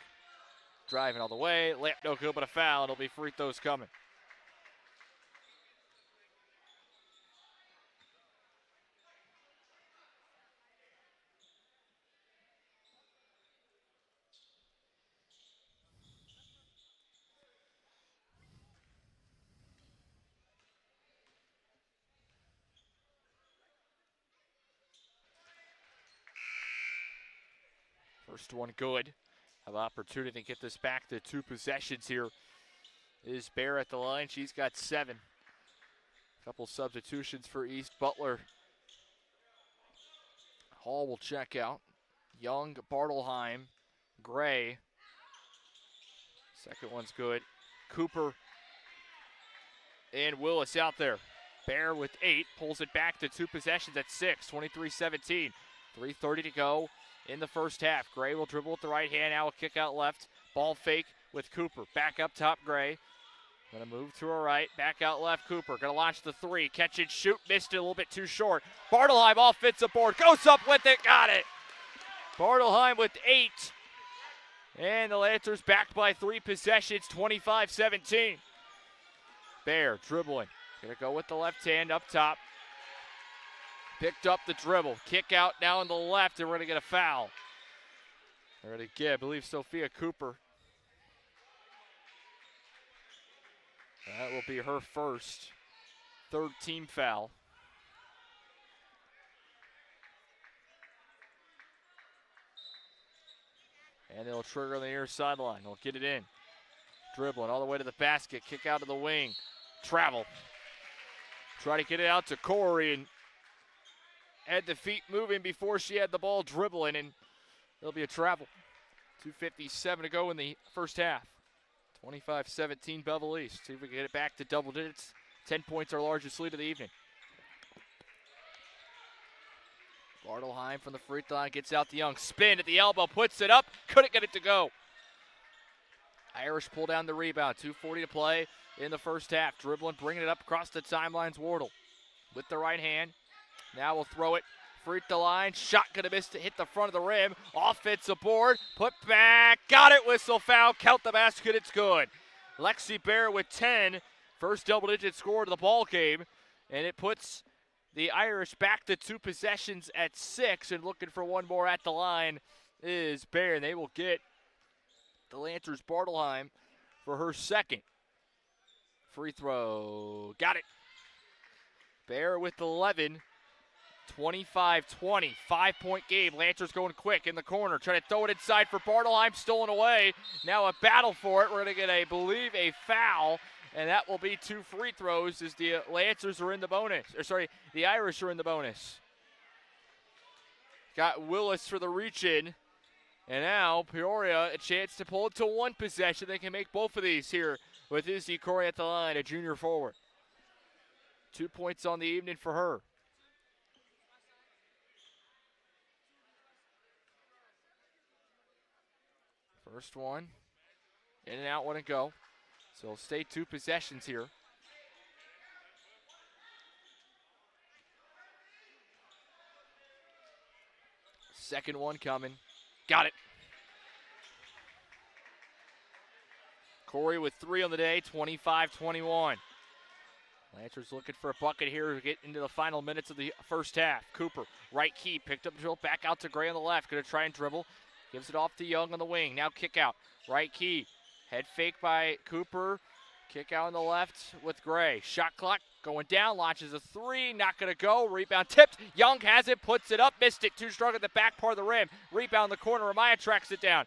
Driving all the way. Layup no good, but a foul. It'll be free throws coming. First one good. Have an opportunity to get this back to 2 possessions here. Is Bear at the line. She's got 7. Couple substitutions for East. Butler. Hall will check out. Young, Bartleheim, Gray. Second one's good. Cooper and Willis out there. Bear with 8. Pulls it back to 2 possessions at 6. 23-17. 3:30 to go in the first half. Gray will dribble with the right hand. Now will kick out left. Ball fake with Cooper. Back up top, Gray. Gonna move to her right. Back out left, Cooper. Gonna launch the three. Catch and shoot. Missed it a little bit too short. Bartelheim all fits aboard. Goes up with it. Got it. Bartelheim with 8. And the Lancers back by 3 possessions, 25-17. Bear dribbling. Gonna go with the left hand up top. Picked up the dribble. Kick out now on the left, and we're gonna get a foul. They're gonna get, I believe, Sophia Cooper. That will be her first, 3rd team foul. And they'll trigger on the near sideline. They'll get it in. Dribbling all the way to the basket. Kick out to the wing. Travel. Try to get it out to Corey and had the feet moving before she had the ball dribbling, and it'll be a travel. 2:57 to go in the first half. 25-17 Belleville East. See if we can get it back to double digits. 10 points, our largest lead of the evening. Bartelheim from the free throw line gets out to Young. Spin at the elbow, puts it up. Couldn't get it to go. Irish pull down the rebound. 2:40 to play in the first half. Dribbling, bringing it up across the timelines. Wardle with the right hand. Now we'll throw it. Free throw line. Shot gonna miss to hit the front of the rim. Offensive board. Put back. Got it. Whistle foul. Count the basket. It's good. Lexi Bear with 10. First double-digit score to the ball game. And it puts the Irish back to 2 possessions at 6, and looking for one more at the line is Bear, and they will get the Lancers Bartelheim for her 2nd. Free throw. Got it. Bear with 11. 25-20. 5-point game. Lancers going quick in the corner. Trying to throw it inside for Bartelheim. Stolen away. Now a battle for it. We're going to get, I believe, a foul. And that will be 2 free throws as the Lancers are in the bonus. The Irish are in the bonus. Got Willis for the reach-in. And now Peoria a chance to pull it to 1 possession. They can make both of these here with Izzy Corey at the line, a junior forward. 2 points on the evening for her. First one. In and out, 1 and go. So it'll stay 2 possessions here. Second one coming. Got it. Corey with 3 on the day, 25-21. Lancers looking for a bucket here to get into the final minutes of the first half. Cooper, right key, picked up the dribble, back out to Gray on the left. Going to try and dribble. Gives it off to Young on the wing. Now kick out. Right key. Head fake by Cooper. Kick out on the left with Gray. Shot clock going down. Launches a 3. Not going to go. Rebound tipped. Young has it. Puts it up. Missed it. Too strong at the back part of the rim. Rebound in the corner. Amaya tracks it down.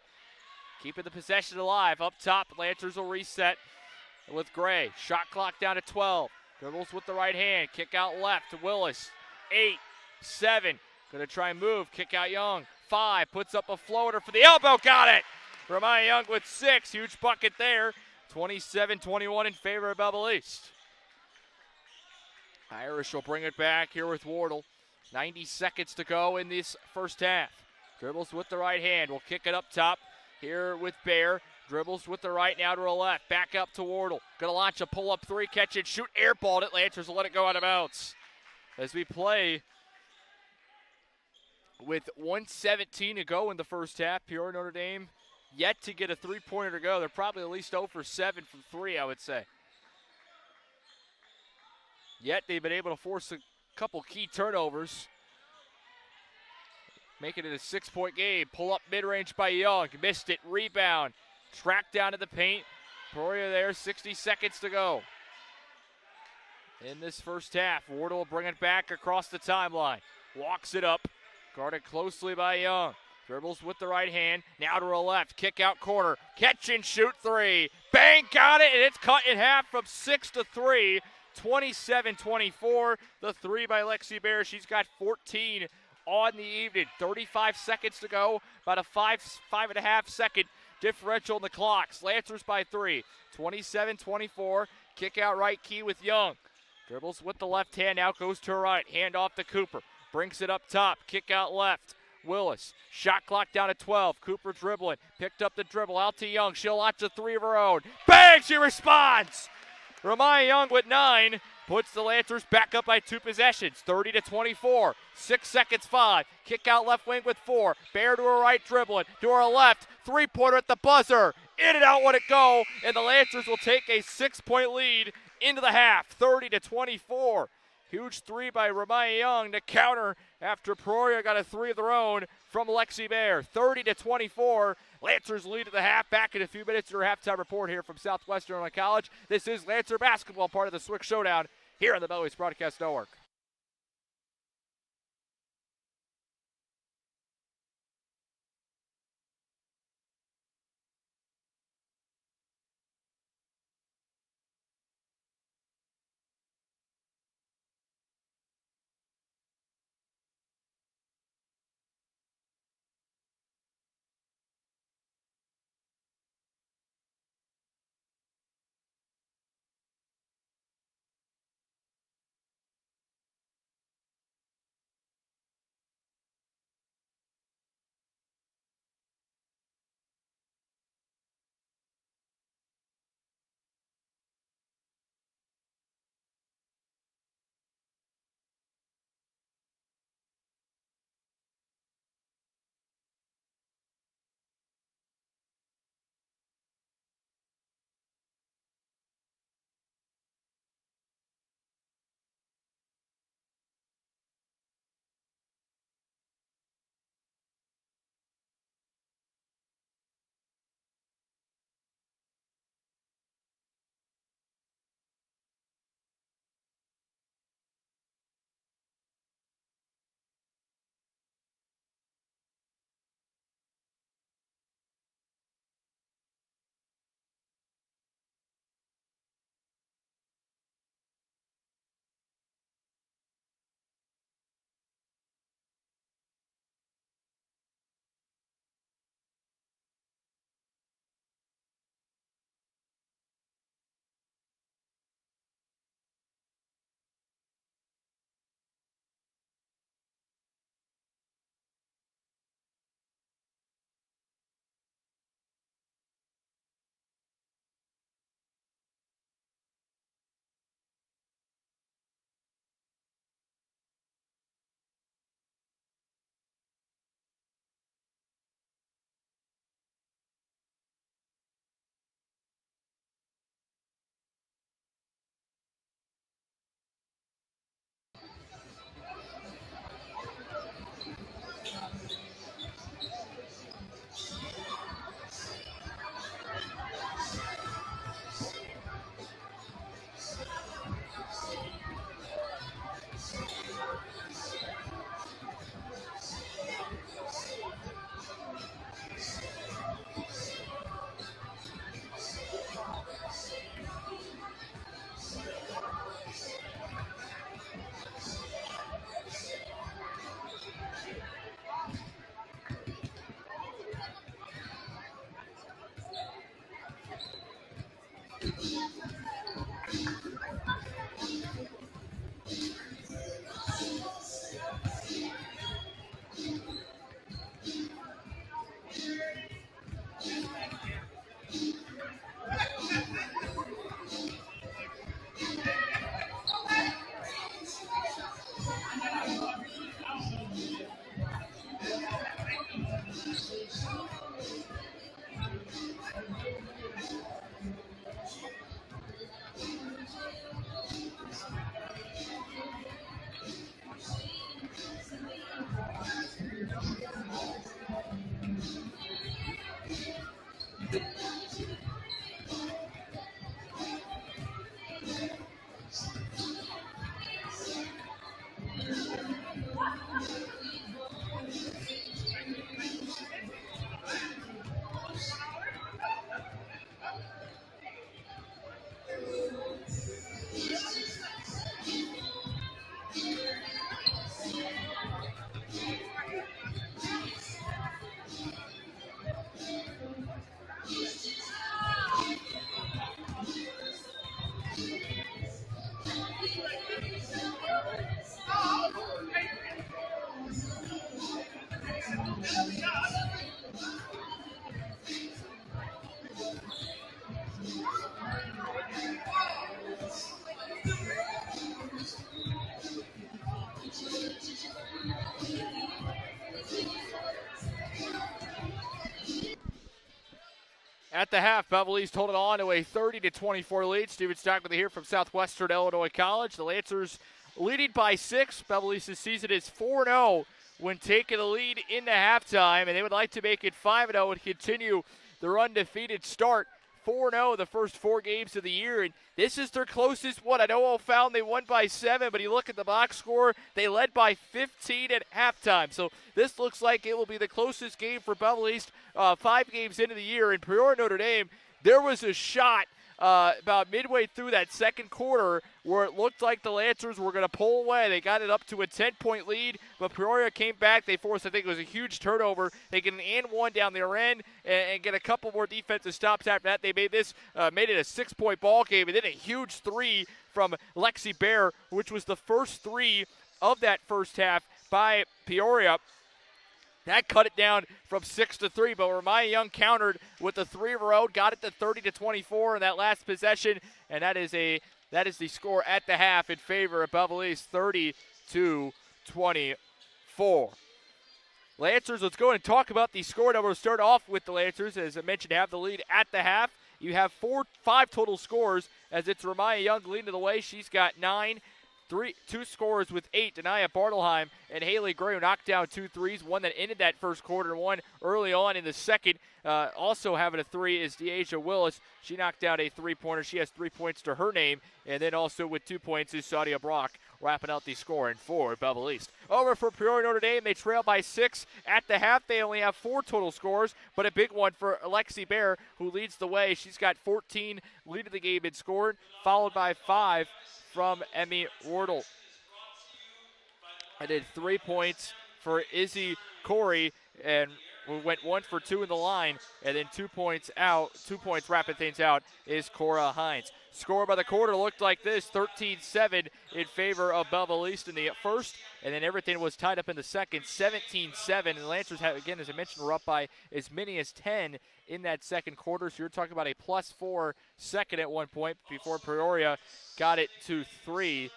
Keeping the possession alive. Up top, Lancers will reset with Gray. Shot clock down to 12. Dribbles with the right hand. Kick out left to Willis. 8, 7. Going to try and move. Kick out Young. 5. Puts up a floater for the elbow. Got it. Ramaya Young with 6. Huge bucket there. 27-21 in favor of Belleville East. Irish will bring it back here with Wardle. 90 seconds to go in this first half. Dribbles with the right hand. Will kick it up top here with Bear. Dribbles with the right now to her left. Back up to Wardle. Gonna launch a pull-up 3, catch it, shoot, airballed it. Lancers will let it go out of bounds. As we play with 1:17 to go in the first half, Peoria Notre Dame yet to get a 3-pointer to go. They're probably at least 0 for 7 from 3, I would say. Yet they've been able to force a couple key turnovers, making it a 6-point game. Pull up mid-range by Young. Missed it. Rebound. Tracked down to the paint. Peoria there. 60 seconds to go in this first half. Wardle will bring it back across the timeline. Walks it up. Guarded closely by Young. Dribbles with the right hand. Now to her left. Kick out corner. Catch and shoot 3. Bang! Got it. And it's cut in half from 6 to 3. 27-24. The 3 by Lexi Bear. She's got 14 on the evening. 35 seconds to go. About a 5.5 second differential in the clocks. Lancers by 3. 27-24. Kick out right key with Young. Dribbles with the left hand. Now goes to her right. Hand off to Cooper. Brings it up top. Kick out left. Willis, shot clock down at 12. Cooper dribbling, picked up the dribble, out to Young. She'll launch a three of her own. Bang, she responds! Ramaya Young with 9, puts the Lancers back up by 2 possessions, 30-24. 6 seconds, 5. Kick out left wing with 4. Bear to her right, dribbling. To her left, three-pointer at the buzzer. In and out would it go, and the Lancers will take a 6-point lead into the half, 30-24. Huge three by Ramaya Young to counter after Peoria got a three of their own from Lexi Bear. 30-24. Lancers lead at the half. Back in a few minutes. Your halftime report here from Southwestern Illinois College. This is Lancer basketball, part of the SWIC Showdown here on the Belleville Broadcast Network. at the half, Belleville East holding on to a 30-24 lead. Steven Stock with you here from Southwestern Illinois College. The Lancers leading by 6. Belleville East's season is 4-0 when taking the lead into halftime, and they would like to make it 5-0 and continue their undefeated start. 4-0 the first 4 games of the year, and this is their closest one. I know all found they won by 7, but you look at the box score, they led by 15 at halftime. So this looks like it will be the closest game for Belleville East 5 games into the year. In Peoria, Notre Dame, there was a shot about midway through that second quarter where it looked like the Lancers were going to pull away. They got it up to a 10-point lead, but Peoria came back. They forced, I think it was a huge turnover. They get an and one down their end and get a couple more defensive stops after that. They made it a 6-point ball game, and then a huge 3 from Lexi Bear, which was the first 3 of that first half by Peoria. That cut it down from 6-3, but Ramaya Young countered with the 3 of her own, got it to 30-24 in that last possession, and that is the score at the half in favor of Belleville East, 30-24. Lancers, let's go and talk about the score number. We'll start off with the Lancers, as I mentioned, have the lead at the half. You have 5 total scores, as it's Ramaya Young leading the way. She's got 9. 2 scores with 8, Denia Bartelheim and Haley Gray, who knocked down 2 threes, one that ended that first quarter and one early on in the second. Also having a 3 is Deasia Willis. She knocked down a 3-pointer. She has 3 points to her name. And then also with 2 points is Sadia Brock, wrapping out the scoring for Belleville East. Over for Peoria Notre Dame, they trail by 6 at the half. They only have 4 total scores, but a big one for Alexi Bear, who leads the way. She's got 14, leading the game in scoring, followed by 5 from Emmy Wardle. I did 3 points for Izzy Corey, and we went 1 for 2 in the line, and then 2 points wrapping things out is Cora Hines. Score by the quarter looked like this, 13-7 in favor of Belleville East in the first, and then everything was tied up in the second, 17-7, and the Lancers, again, as I mentioned, were up by as many as 10 in that second quarter, so you're talking about a +4 second at one point before Peoria got it to 3.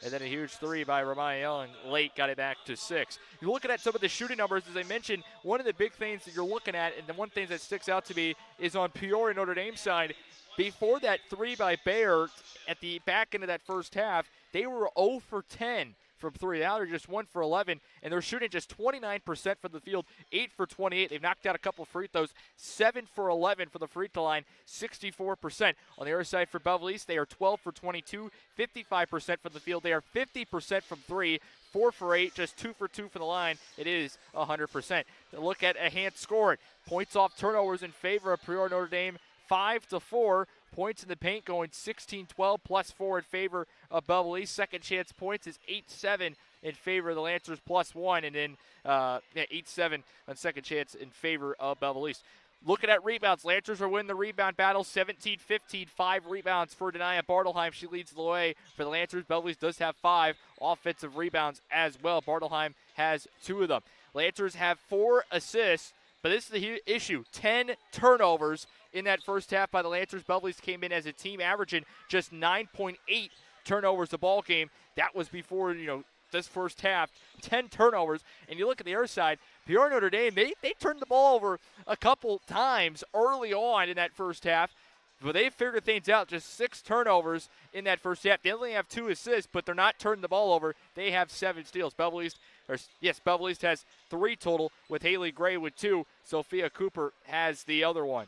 And then a huge 3 by Ramaya Young late got it back to 6. You're looking at some of the shooting numbers, as I mentioned, one of the big things that you're looking at, and the one thing that sticks out to me, is on Peoria Notre Dame side. Before that 3 by Bayer at the back end of that first half, they were 0 for 10 from 3. Now they're just 1 for 11, and they're shooting just 29% from the field, 8 for 28. They've knocked out a couple of free throws, 7 for 11 from the free throw line, 64%. On the other side for Belleville East, they are 12 for 22, 55% from the field. They are 50% from 3, 4 for 8, just 2 for 2 from the line. It is 100%. Look at enhanced scoring. Points off turnovers in favor of Peoria Notre Dame, 5-4. Points in the paint going 16-12, +4 in favor of Belleville East. Second chance points is 8-7 in favor of the Lancers, +1. And then 8-7 on second chance in favor of Belleville East. Looking at rebounds, Lancers are winning the rebound battle, 17-15, 5 rebounds for Denia Bartelheim. She leads the way for the Lancers. Belleville East does have 5 offensive rebounds as well. Bartelheim has 2 of them. Lancers have 4 assists, but this is the issue, 10 turnovers in that first half by the Lancers. Belleville East came in as a team averaging just 9.8 turnovers a ball game. That was before, this first half, 10 turnovers. And you look at the other side, Peoria Notre Dame, they turned the ball over a couple times early on in that first half, but they figured things out. Just 6 turnovers in that first half. They only have 2 assists, but they're not turning the ball over. They have 7 steals. Belleville East has 3 total, with Haley Gray with 2. Sophia Cooper has the other one.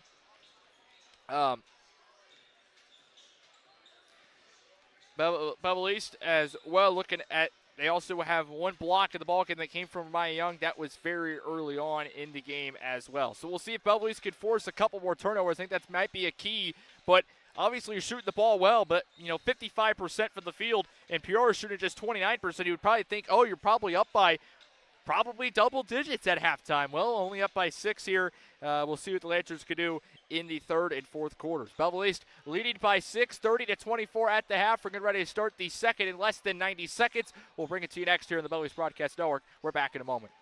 Belleville East as well, looking at, they also have 1 block in the ball game that came from Maya Young. That was very early on in the game as well. So we'll see if Belleville East could force a couple more turnovers. I think that might be a key, but obviously you're shooting the ball well, but 55% from the field, and Peoria shooting just 29%. You would probably think, oh, you're probably up by probably double digits at halftime. Well, only up by 6 here. We'll see what the Lancers could do in the third and fourth quarters. Belleville East leading by 6, 30-24 at the half. We're getting ready to start the second in less than 90 seconds. We'll bring it to you next here on the Belleville East Broadcast Network. We're back in a moment.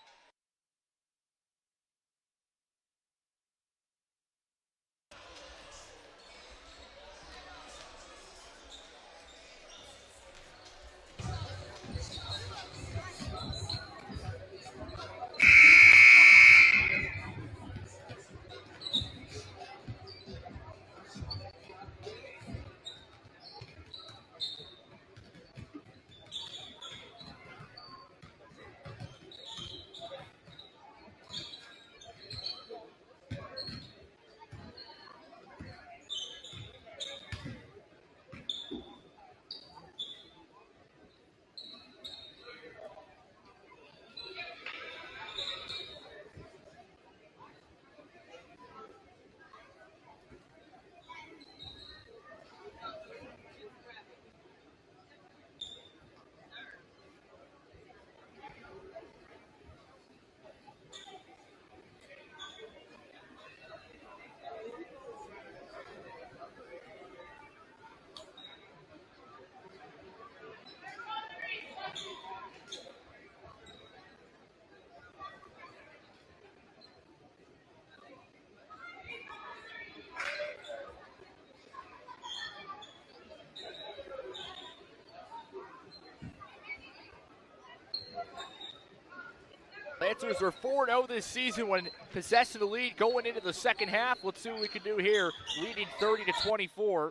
Lancers are 4-0 this season when possessing the lead going into the second half. Let's see what we can do here, leading 30-24.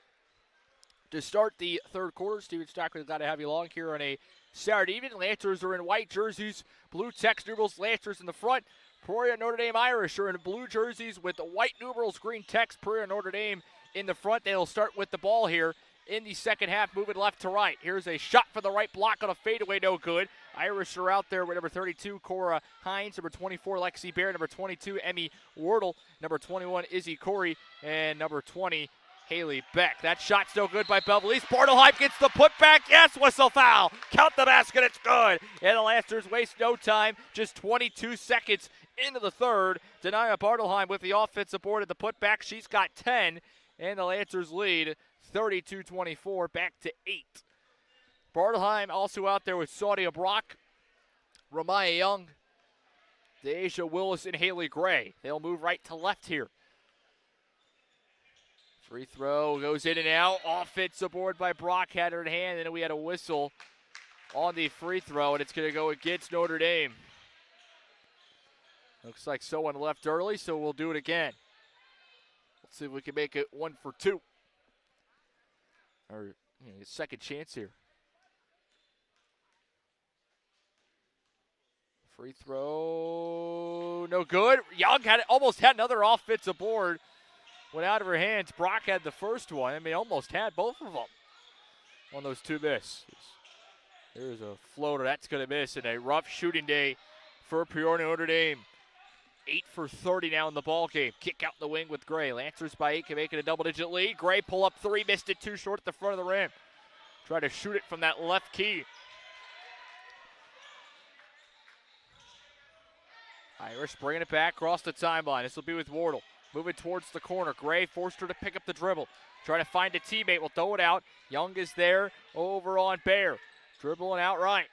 To start the third quarter, Steven Stockman, glad to have you along here on a Saturday evening. Lancers are in white jerseys, blue text numerals, Lancers in the front. Peoria Notre Dame Irish are in blue jerseys with white numerals, green text. Peoria Notre Dame in the front. They'll start with the ball here in the second half, moving left to right. Here's a shot for the right block on a fadeaway, no good. Irish are out there with number 32, Cora Hines, number 24, Lexi Bear, number 22, Emmy Wardle, number 21, Izzy Corey, and number 20, Haley Beck. That shot's no good by Belleville. Bartleheim gets the putback. Yes, whistle foul. Count the basket. It's good. And the Lancers waste no time. Just 22 seconds into the third. Denia Bartleheim with the offensive board at the putback. She's got 10. And the Lancers lead 32-24, back to 8. Bartleheim also out there with Saudia Brock, Ramaya Young, Deasia Willis, and Haley Gray. They'll move right to left here. Free throw goes in and out. Offensive board by Brock, had her in hand, and then we had a whistle on the free throw, and it's going to go against Notre Dame. Looks like someone left early, so we'll do it again. Let's see if we can make it 1 for 2. Or second chance here. Free throw, no good. Young almost had another offensive board. Went out of her hands. Brock had the first one. I mean, almost had both of them on those two misses. There's a floater. That's going to miss, and a rough shooting day for Peoria Notre Dame. 8 for 30 now in the ball game. Kick out the wing with Gray. Lancers by 8 can make it a double-digit lead. Gray pull up 3, missed it too short at the front of the rim. Try to shoot it from that left key. Irish bringing it back across the timeline. This will be with Wardle. Moving towards the corner. Gray forced her to pick up the dribble. Try to find a teammate. Will throw it out. Young is there over on Bear. Dribbling out right.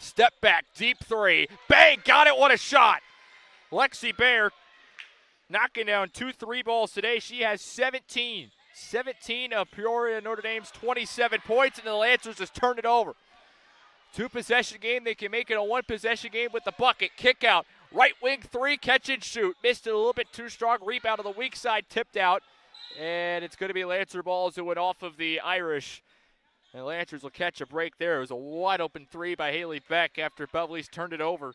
Step back, deep 3. Bang, got it, what a shot. Lexi Bear knocking down 2 3 balls today. She has 17. 17 of Peoria Notre Dame's 27 points, and the Lancers just turned it over. 2-possession game. They can make it a 1-possession game with the bucket. Kick out. Right wing 3, catch and shoot. Missed it a little bit too strong. Rebound on the weak side, tipped out. And it's going to be Lancer ball as it went off of the Irish. And the Lancers will catch a break there. It was a wide open 3 by Haley Beck after Belleville turned it over.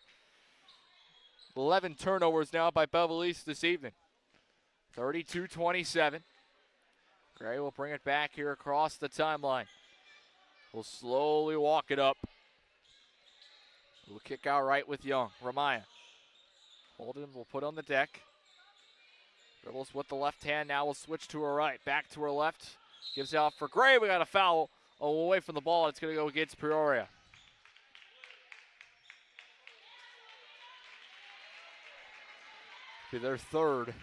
11 turnovers now by Belleville this evening. 32-27. Gray will bring it back here across the timeline. We'll slowly walk it up. We'll kick out right with Young. Ramaya. Holden will put on the deck. Dribbles with the left hand. Now will switch to her right. Back to her left. Gives out for Gray. We got a foul away from the ball. It's going to go against Peoria. Be their third.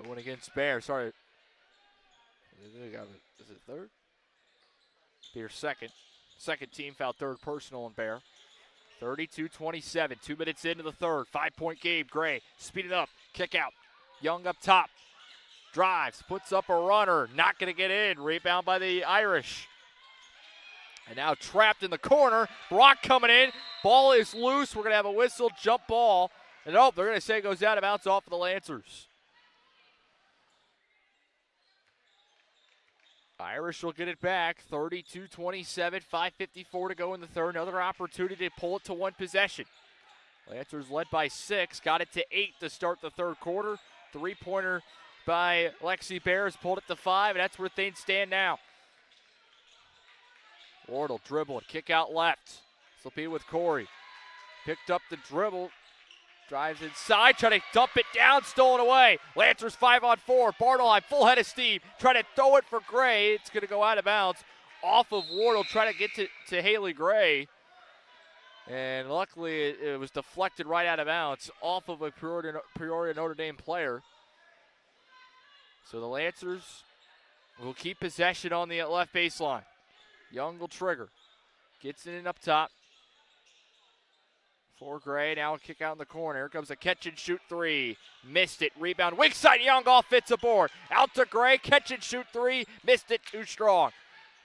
Going against Bear. Sorry. Is it third? Be your second. Second team foul, third personal on Bear. 32-27, 2 minutes into the third. 5-point game. Gray speed it up. Kick out. Young up top. Drives. Puts up a runner. Not going to get in. Rebound by the Irish. And now trapped in the corner. Brock coming in. Ball is loose. We're going to have a whistle. Jump ball. And they're going to say it goes out of bounds off of the Lancers. Irish will get it back. 32-27, 5:54 to go in the third. Another opportunity to pull it to 1 possession. Lancers led by 6. Got it to 8 to start the third quarter. 3-pointer by Lexi Bears pulled it to 5, and that's where things stand now. Wardle dribbling. Kick out left. This will be with Corey. Picked up the dribble. Drives inside, trying to dump it down, stolen away. Lancers 5-on-4. Bartleheim, full head of steam. Trying to throw it for Gray. It's going to go out of bounds off of Wardle, trying to get to Haley Gray. And luckily, it was deflected right out of bounds off of a Peoria Notre Dame player. So the Lancers will keep possession on the left baseline. Young will trigger. Gets it in up top. For Gray, now a kick out in the corner. Here comes a catch and shoot 3. Missed it. Rebound. Weak side. Young offensive board. Out to Gray. Catch and shoot 3. Missed it too strong.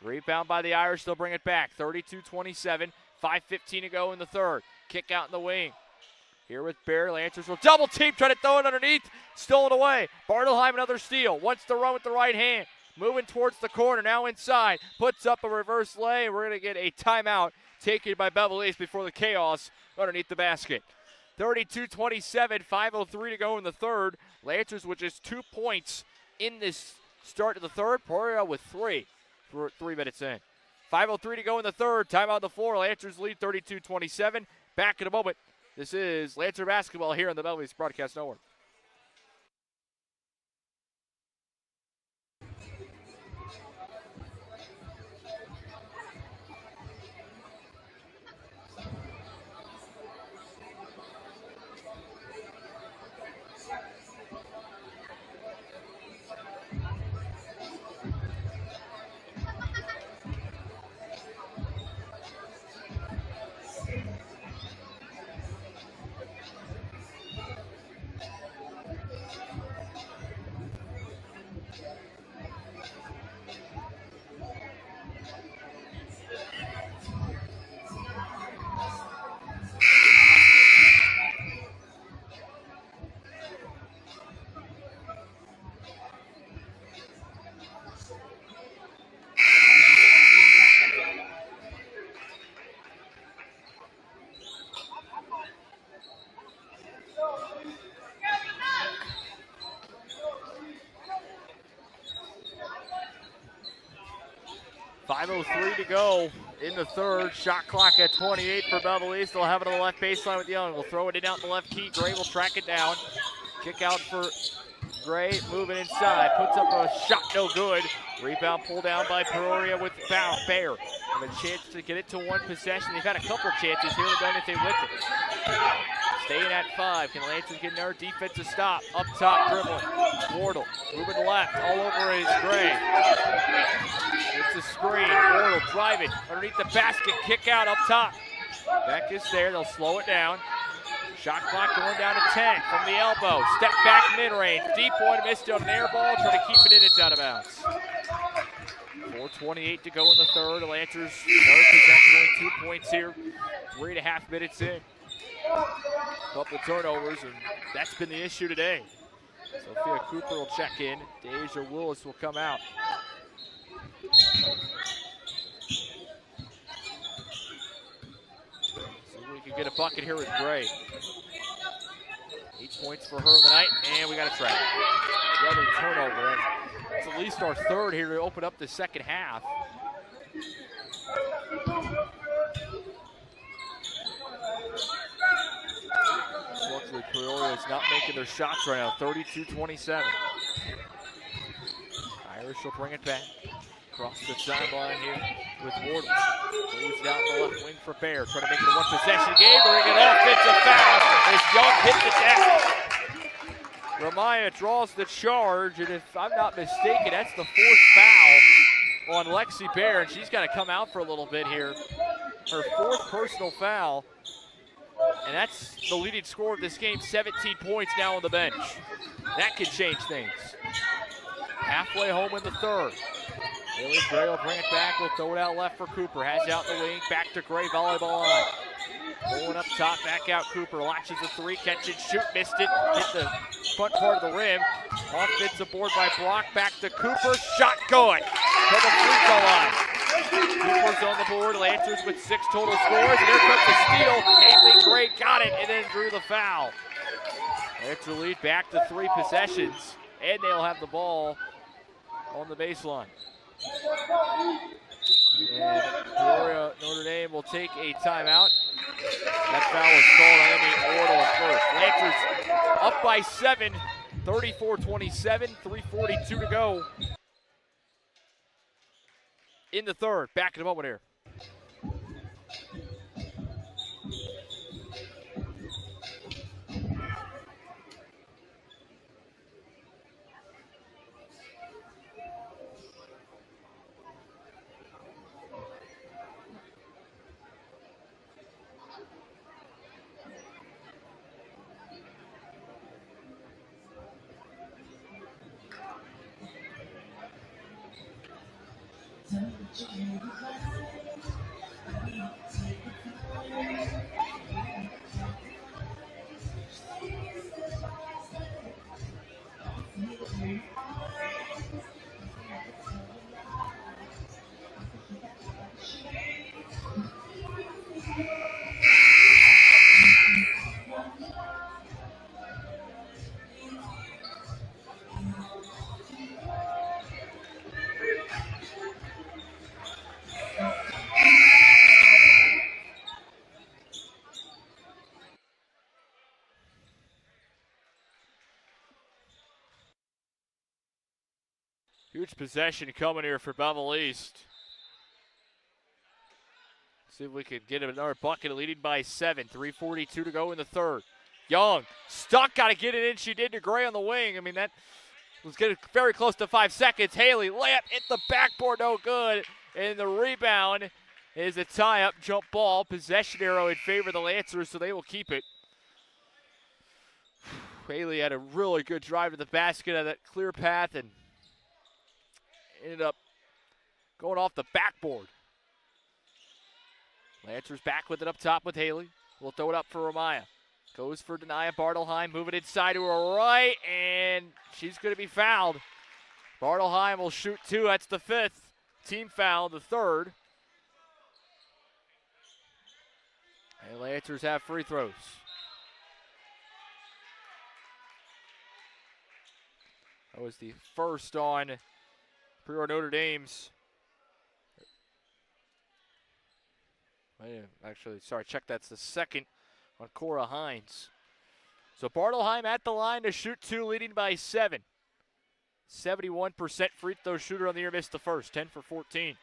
Rebound by the Irish. They'll bring it back. 32-27. 5:15 to go in the third. Kick out in the wing. Here with Bear, Lancers will double team, try to throw it underneath, stolen away. Bartelheim another steal, wants to run with the right hand. Moving towards the corner, now inside, puts up a reverse lay. We're gonna get a timeout taken by Belleville before the chaos underneath the basket. 32-27, 5:03 to go in the third. Lancers with just 2 points in this start of the third. Peoria with 3 for 3 minutes in. 5:03 to go in the third. Timeout on the floor. Lancers lead 32-27. Back in a moment. This is Lancer basketball here on the Belleville Broadcast Network. .503 to go in the third. Shot clock at 28 for Belleville. They'll have it on the left baseline with Young. We'll throw it in out the left key. Gray will track it down. Kick out for Gray, moving inside. Puts up a shot, no good. Rebound pulled down by Peoria with Bear. Have a chance to get it to one possession. They've had a couple chances here. They've done anything with it. Staying at 5. Can Lancers get there? Defensive stop. Up top, dribbling. Wardle moving left. All over is Gray. It's a screen. Wardle driving underneath the basket. Kick out up top. Beck is there. They'll slow it down. Shot clock going down to 10 from the elbow. Step back mid-range. Deep one. Missed on an air ball. Try to keep it in. It's out of bounds. 4:28 to go in the third. The Lancers possession, only 2 points here. 3.5 minutes in. Couple turnovers, and that's been the issue today. Sophia Cooper will check in. Deja Willis will come out. See if we can get a bucket here with Gray. 8 points for her in the night, and we got a trap. Another turnover. It's at least our third here to open up the second half. Luckily, Peoria is not making their shots right now. 32-27. Irish will bring it back. Across the sideline here with Wardle. Moves down the left wing for Bear. Trying to make it a one-possession game. Bring it off. It's a foul as Young hit the deck. Ramaya draws the charge, and if I'm not mistaken, that's the 4th foul on Lexi Bear, and she's got to come out for a little bit here. Her 4th personal foul. And that's the leading scorer of this game, 17 points now on the bench. That could change things. Halfway home in the third. Bailey Gray will bring it back. We'll throw it out left for Cooper. Has it out the wing. Back to Gray, volleyball line. Pulling up top, back out Cooper. Latches a 3, catch and shoot. Missed it. Hit the front part of the rim. Off fits the board by Brock. Back to Cooper. Shot going to the free throw line. Cooper's on the board. Lancers with 6 total scores. And here comes the steal. Haley Gray got it and then drew the foul. Lancer lead back to 3 possessions. And they'll have the ball on the baseline. And Peoria, Notre Dame will take a timeout. That foul was called on Emmy Wardle at first. Lancers up by 7, 34-27, 3:42 to go in the third. Back in a moment here. Huge possession coming here for Belleville East. See if we can get another bucket, leading by 7. 3:42 to go in the third. Young, stuck, got to get it in. She did to Gray on the wing. I mean, that was getting very close to 5 seconds. Haley, layup, hit the backboard, no good. And the rebound is a tie-up jump ball. Possession arrow in favor of the Lancers, so they will keep it. Haley had a really good drive to the basket out of that clear path and ended up going off the backboard. Lancers back with it up top with Haley. We'll throw it up for Ramaya. Goes for Denia Bartelheim, moving inside to her right, and she's going to be fouled. Bartelheim will shoot 2. That's the 5th. Team foul, the 3rd. And Lancers have free throws. That was the first on Peoria Notre Dame's. Actually, sorry, check, that's the 2nd on Cora Hines. So Bartelheim at the line to shoot 2, leading by 7. 71% free throw shooter on the year, missed the first, 10 for 14.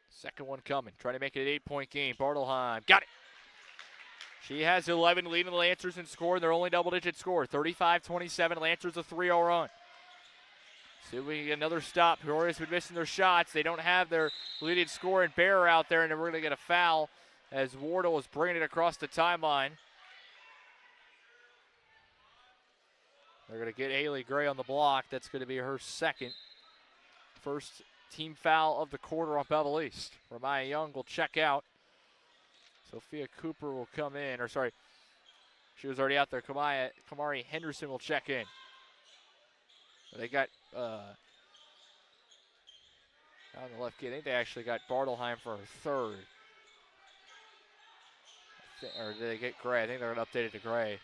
Second one coming, trying to make it an 8-point game. Bartelheim, got it. She has 11, leading the Lancers in score. Their only double-digit score, 35-27. Lancers a 3-0 run. See if we can get another stop. Peoria's been missing their shots. They don't have their leading scorer and Bear out there, and we're going to get a foul as Wardle is bringing it across the timeline. They're going to get Haley Gray on the block. That's going to be her first team foul of the quarter on Belleville East. Ramaya Young will check out. Sophia Cooper will come in, or sorry, she was already out there. Kamari Henderson will check in. They got, on the left key, I think they actually got Bartelheim for her 3rd. Or did they get Gray? I think they're going to update it to Gray.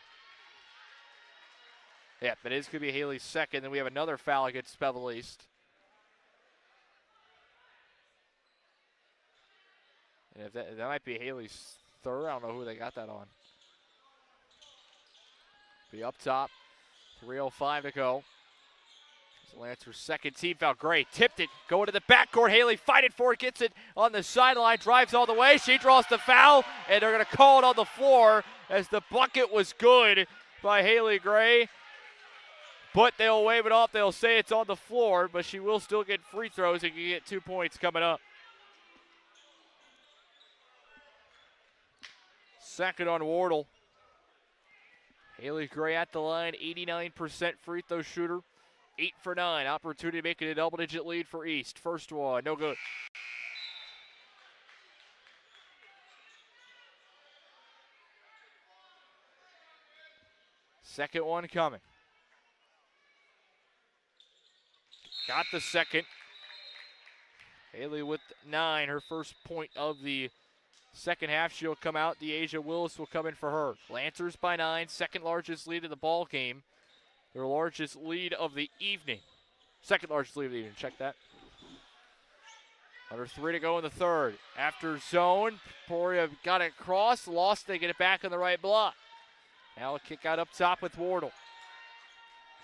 Yeah, but it is going to be Haley's 2nd. Then we have another foul against Belleville East. And if that might be Haley's 3rd. I don't know who they got that on. Be up top. 3:05 to go. Lancers' 2nd team foul. Gray tipped it, going to the backcourt. Haley fighting for it, gets it on the sideline, drives all the way. She draws the foul, and they're going to call it on the floor as the bucket was good by Haley Gray. But they'll wave it off. They'll say it's on the floor, but she will still get free throws and can get 2 points coming up. 2nd on Wardle. Haley Gray at the line, 89% free throw shooter. 8 for 9. Opportunity to make it a double-digit lead for East. First one, no good. Second one coming. Got the 2nd. Haley with 9, her first point of the second half. She'll come out. DeAsia Willis will come in for her. Lancers by 9, 2nd largest lead of the ball game. Their largest lead of the evening. 2nd largest lead of the evening. Check that. Under 3 to go in the 3rd. After zone, Peoria got it across, lost. They get it back on the right block. Now a kick out up top with Wardle.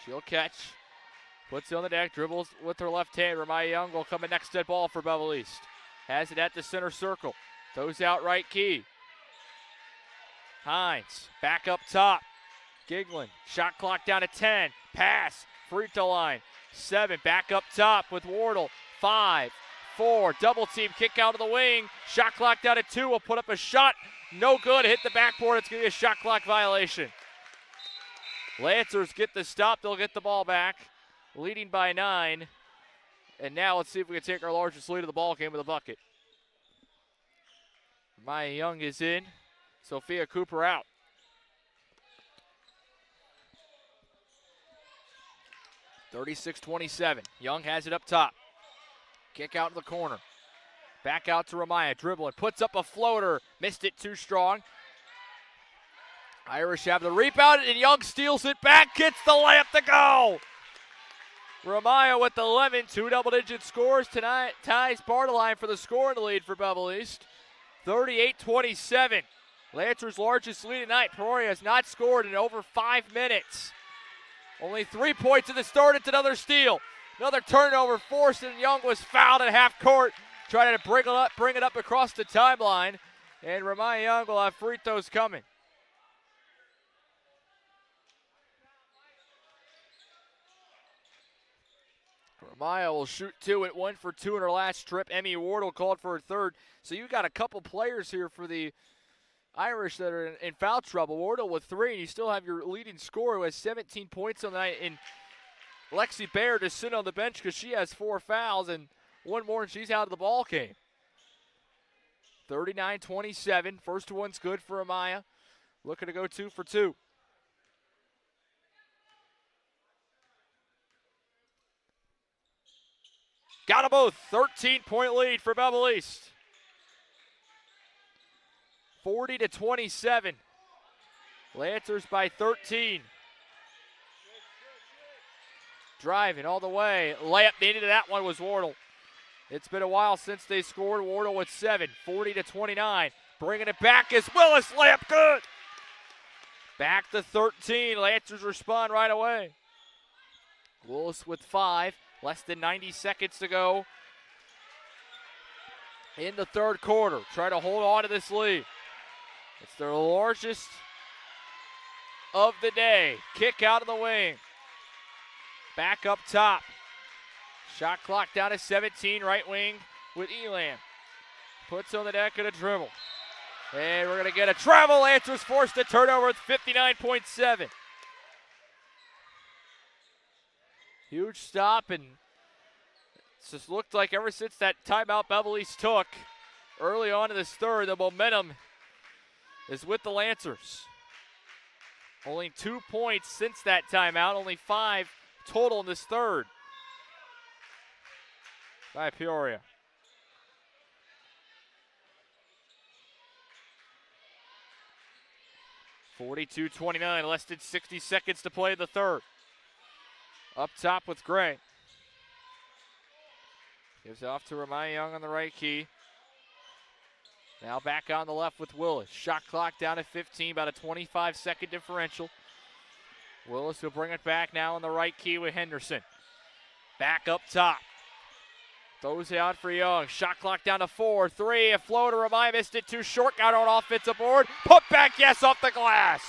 She'll catch. Puts it on the deck, dribbles with her left hand. Ramaya Young will come in next dead ball for Belleville East. Has it at the center circle. Throws out right key. Hines back up top. Giglin, shot clock down to 10. Pass, free throw line. 7, back up top with Wardle. 5, 4, double team, kick out of the wing. Shot clock down to 2. Will put up a shot. No good. Hit the backboard. It's going to be a shot clock violation. Lancers get the stop. They'll get the ball back, leading by 9. And now let's see if we can take our largest lead of the ball game with a bucket. Maya Young is in. Sophia Cooper out. (36-27). Young has it up top. Kick out in the corner. Back out to Ramaya. Dribbling. Puts up a floater. Missed it too strong. Irish have the rebound, and Young steals it back. Gets the layup to go. Ramaya with 11. 2 double-digit scores tonight. Ties Bartoline for the scoring lead for Belleville East. 38-27. Lancers' largest lead tonight. Peoria has not scored in over 5 minutes. Only 3 points in the third. It's another steal. Another turnover forced, and Young was fouled at half court. Trying to bring it up across the timeline. And Ramaya Young will have free throws coming. Ramaya will shoot 2 at 1 for 2 in her last trip. Emmy Wardle called for her third. So you got a couple players here for the Irish that are in foul trouble. Wardle with 3, and you still have your leading scorer who has 17 points on the night in Lexi Baird to sit on the bench because she has 4 fouls, and one more and she's out of the ball game. 39-27. First one's good for Amaya. Looking to go 2 for 2. Got them both. 13-point lead for Belleville East. 40-27. Lancers by 13. Driving all the way. Layup needed. That one was Wardle. It's been a while since they scored. Wardle with 7. 40-29. Bringing it back is Willis. Layup good. Back to 13. Lancers respond right away. Willis with 5. Less than 90 seconds to go in the third quarter. Try to hold on to this lead. It's their largest of the day. Kick out of the wing. Back up top. Shot clock down to 17. Right wing with Elam. Puts on the deck and a dribble. And we're going to get a travel. Lancers forced a turnover with 59.7. Huge stop, and it's just looked like ever since that timeout Belleville East took early on in this third, the momentum is with the Lancers. Only 2 points since that timeout, only 5 total in this third by Peoria. (42-29), less than 60 seconds to play the third. Up top with Gray. Gives it off to Ramaya Young on the right key. Now back on the left with Willis. Shot clock down to 15, about a 25-second differential. Willis will bring it back now on the right key with Henderson. Back up top. Throws it out for Young. Shot clock down to 4. 3, a floater. Ramaya missed it too short. Got on offensive board. Put back, yes, off the glass.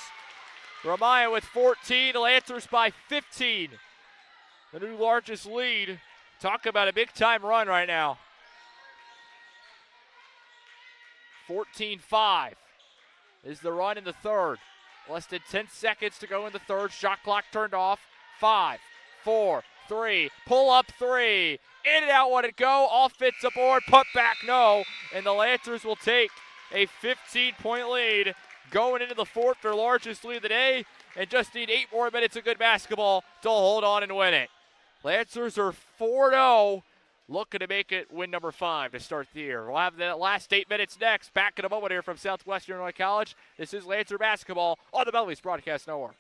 Ramaya with 14. Lancers by 15. The new largest lead. Talk about a big-time run right now. 14-5 is the run in the third. Less than 10 seconds to go in the third. Shot clock turned off. 5, 4, 3. Pull up 3. In and out, want it go. Offensive board. Put back, no. And the Lancers will take a 15-point lead going into the fourth, their largest lead of the day, and just need 8 more minutes of good basketball to hold on and win it. Lancers are 4-0, looking to make it win number 5 to start the year. We'll have the last 8 minutes next. Back in a moment here from Southwestern Illinois College. This is Lancer basketball on the Belleville East Broadcast Network.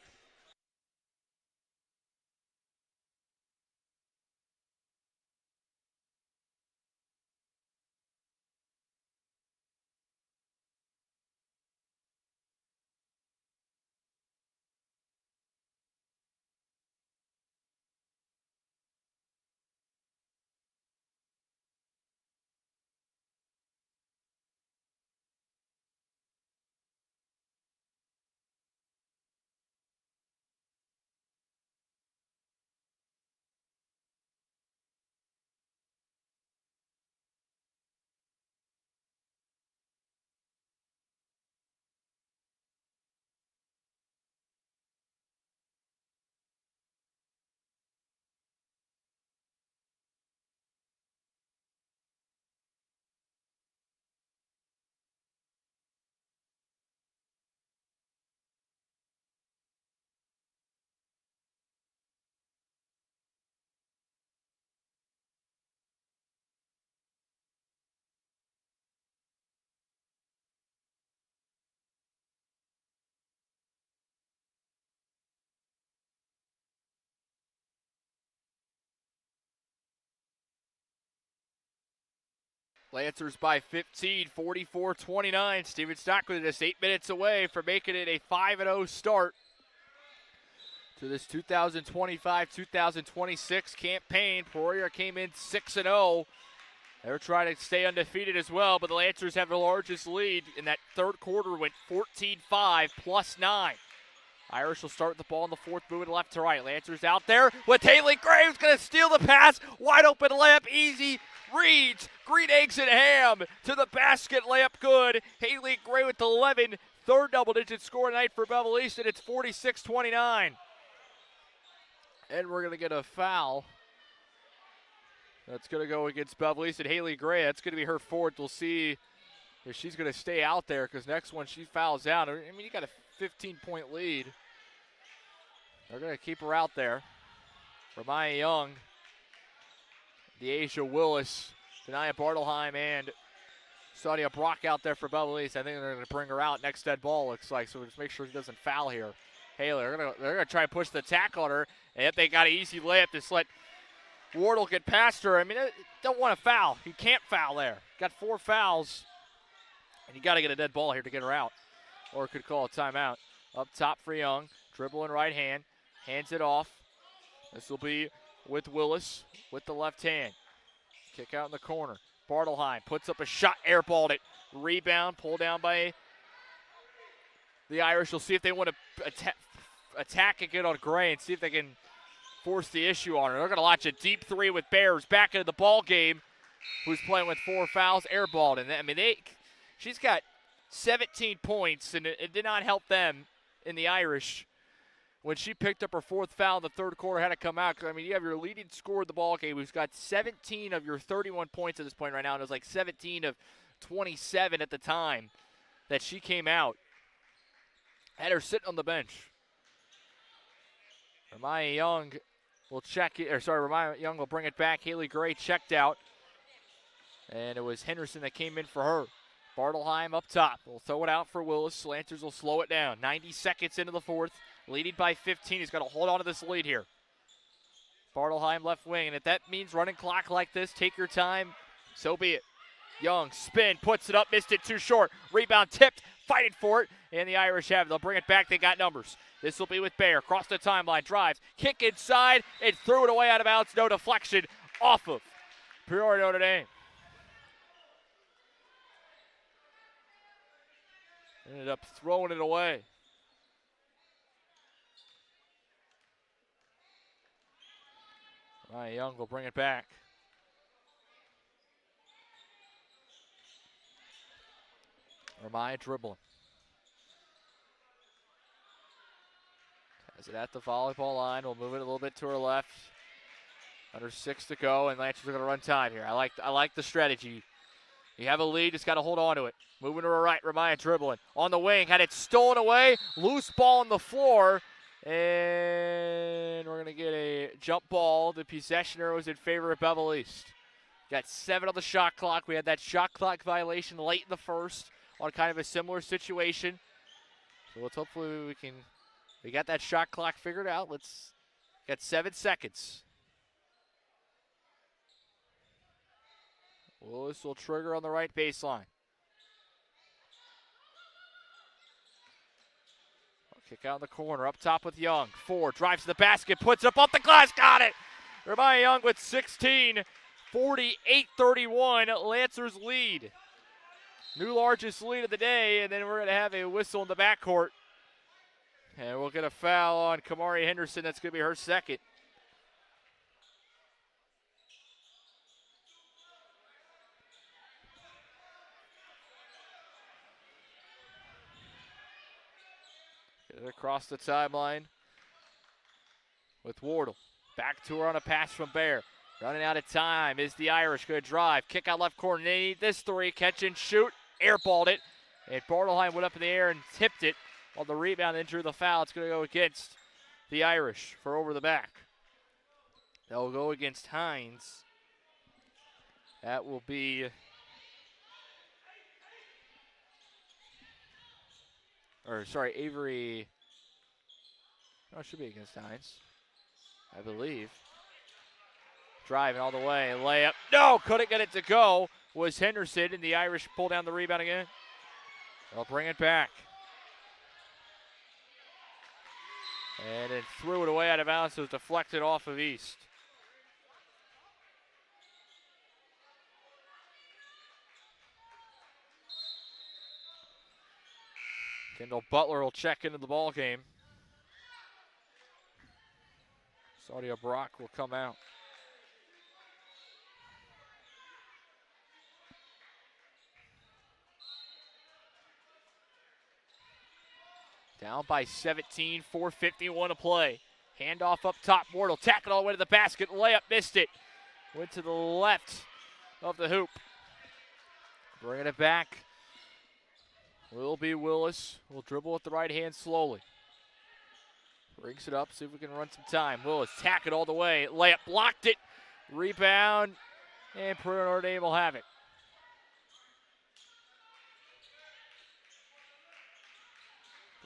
Lancers by 15, 44-29. Steven Stock with just 8 minutes away from making it a 5-0 start to this 2025-2026 campaign. Peoria came in 6-0. They're trying to stay undefeated as well, but the Lancers have the largest lead in that third quarter, went 14-5 plus 9. Irish will start the ball in the fourth, moving left to right. Lancers out there with Haley Graves, going to steal the pass. Wide open layup, easy. Reads, green eggs and ham to the basket, layup good. Haley Gray with 11, third double-digit score tonight for Belleville East, and it's 46-29. And we're going to get a foul. That's going to go against Belleville East and Haley Gray. That's going to be her fourth. We'll see if she's going to stay out there, because next one she fouls out. I mean, you got a 15-point lead. They're going to keep her out there. Ramaya Young, Deasia Willis, Denia Bartelheim, and Sonia Brock out there for Belleville East. I think they're going to bring her out next dead ball, looks like, so just make sure she doesn't foul here. Haley, they're going to try and push the attack on her, and if they got an easy layup, just let Wardle get past her. I mean, don't want to foul. You can't foul there. Got 4 fouls, and you got to get a dead ball here to get her out, or could call a timeout. Up top for Young, dribbling right hand, hands it off. This will be with Willis with the left hand. Kick out in the corner. Bartelheim puts up a shot, airballed it. Rebound, pulled down by the Irish. We'll see if they want to attack and get on Gray and see if they can force the issue on her. They're going to launch a deep three with Bears back into the ball game, who's playing with 4 fouls, airballed. And I mean, she's got 17 points, and it did not help them in the Irish when she picked up her 4th foul in the third quarter, had to come out. I mean, you have your leading scorer of the ball game who's got 17 of your 31 points at this point right now, and it was like 17 of 27 at the time that she came out. Had her sitting on the bench. Ramaya Young will Ramaya Young will bring it back. Haley Gray checked out, and it was Henderson that came in for her. Bartelheim up top. We'll throw it out for Willis. Lancers will slow it down. 90 seconds into the fourth. Leading by 15. He's got to hold on to this lead here. Bartelheim left wing. And if that means running clock like this, take your time, so be it. Young, spin, puts it up, missed it too short. Rebound tipped, fighting for it. And the Irish have it. They'll bring it back. They got numbers. This will be with Bayer. Across the timeline, drives, kick inside, and threw it away out of bounds. No deflection off of Peoria Notre Dame. Ended up throwing it away. Ryan Young will bring it back. Ramaya dribbling. Has it at the volleyball line. We'll move it a little bit to her left. Under 6 to go, and Lancers are going to run time here. I like the strategy. You have a lead, just got to hold on to it. Moving to her right, Ramaya dribbling. On the wing, had it stolen away. Loose ball on the floor. And we're going to get a jump ball. The possessioner was in favor of Belleville East. Got 7 on the shot clock. We had that shot clock violation late in the first on kind of a similar situation. So let's hopefully we got that shot clock figured out. Got 7 seconds. Willis will trigger on the right baseline. Kick out in the corner, up top with Young. 4, drives to the basket, puts it up off the glass, got it! Ramaya Young with 16, 48-31, Lancers lead. New largest lead of the day, and then we're going to have a whistle in the backcourt. And we'll get a foul on Kamari Henderson. That's going to be her second. Across the timeline with Wardle. Back to her on a pass from Bear. Running out of time is the Irish. Good drive. Kick out left corner. They need this 3. Catch and shoot. Airballed it. And Bartelheim went up in the air and tipped it on the rebound and drew the foul. It's going to go against the Irish for over the back. They'll go against Hines. That will be Avery. No, it should be against Hines, I believe. Driving all the way, layup. No, couldn't get it to go. was Henderson, and the Irish pull down the rebound again. They'll bring it back. And then threw it away out of bounds, so it was deflected off of East. Kendall Butler will check into the ball game. Saudia Brock will come out. Down by 17, 4:51 to play. Handoff up top, Wardle, tack it all the way to the basket, layup, missed it. Went to the left of the hoop. Bringing it back will be Willis. Will dribble with the right hand slowly. Brings it up, see if we can run some time. Willis, tack it all the way, layup, blocked it. Rebound, and Peoria Notre Dame will have it.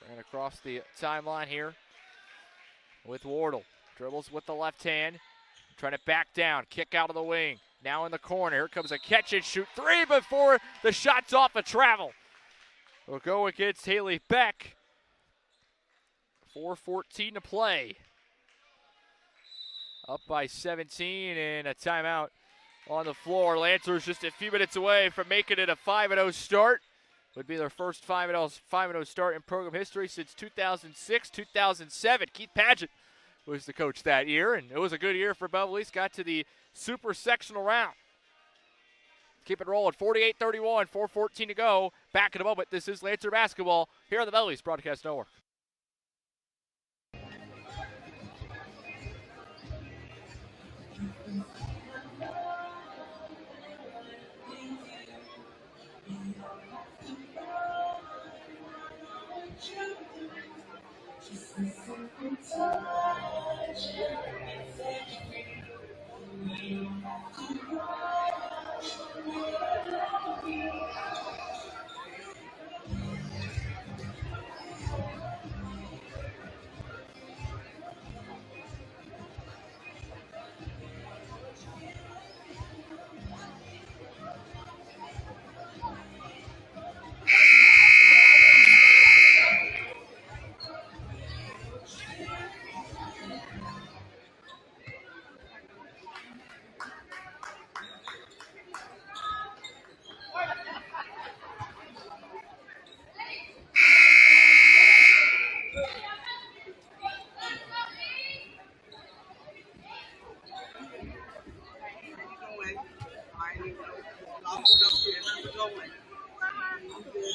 And across the timeline here with Wardle. Dribbles with the left hand. Trying to back down. Kick out of the wing. Now in the corner. Here comes a catch and shoot three before the shot's off a travel. We'll go against Haley Beck. 4:14 to play. Up by 17 and a timeout on the floor. Lancers just a few minutes away from making it a 5-0 start. Would be their first 5-0 start in program history since 2006, 2007. Keith Padgett was the coach that year, and it was a good year for Belleville East. Got to the super sectional round. Keep it rolling, 48-31, 4:14 to go. Back in a moment, this is Lancer basketball here on the Belleville East Broadcast Network.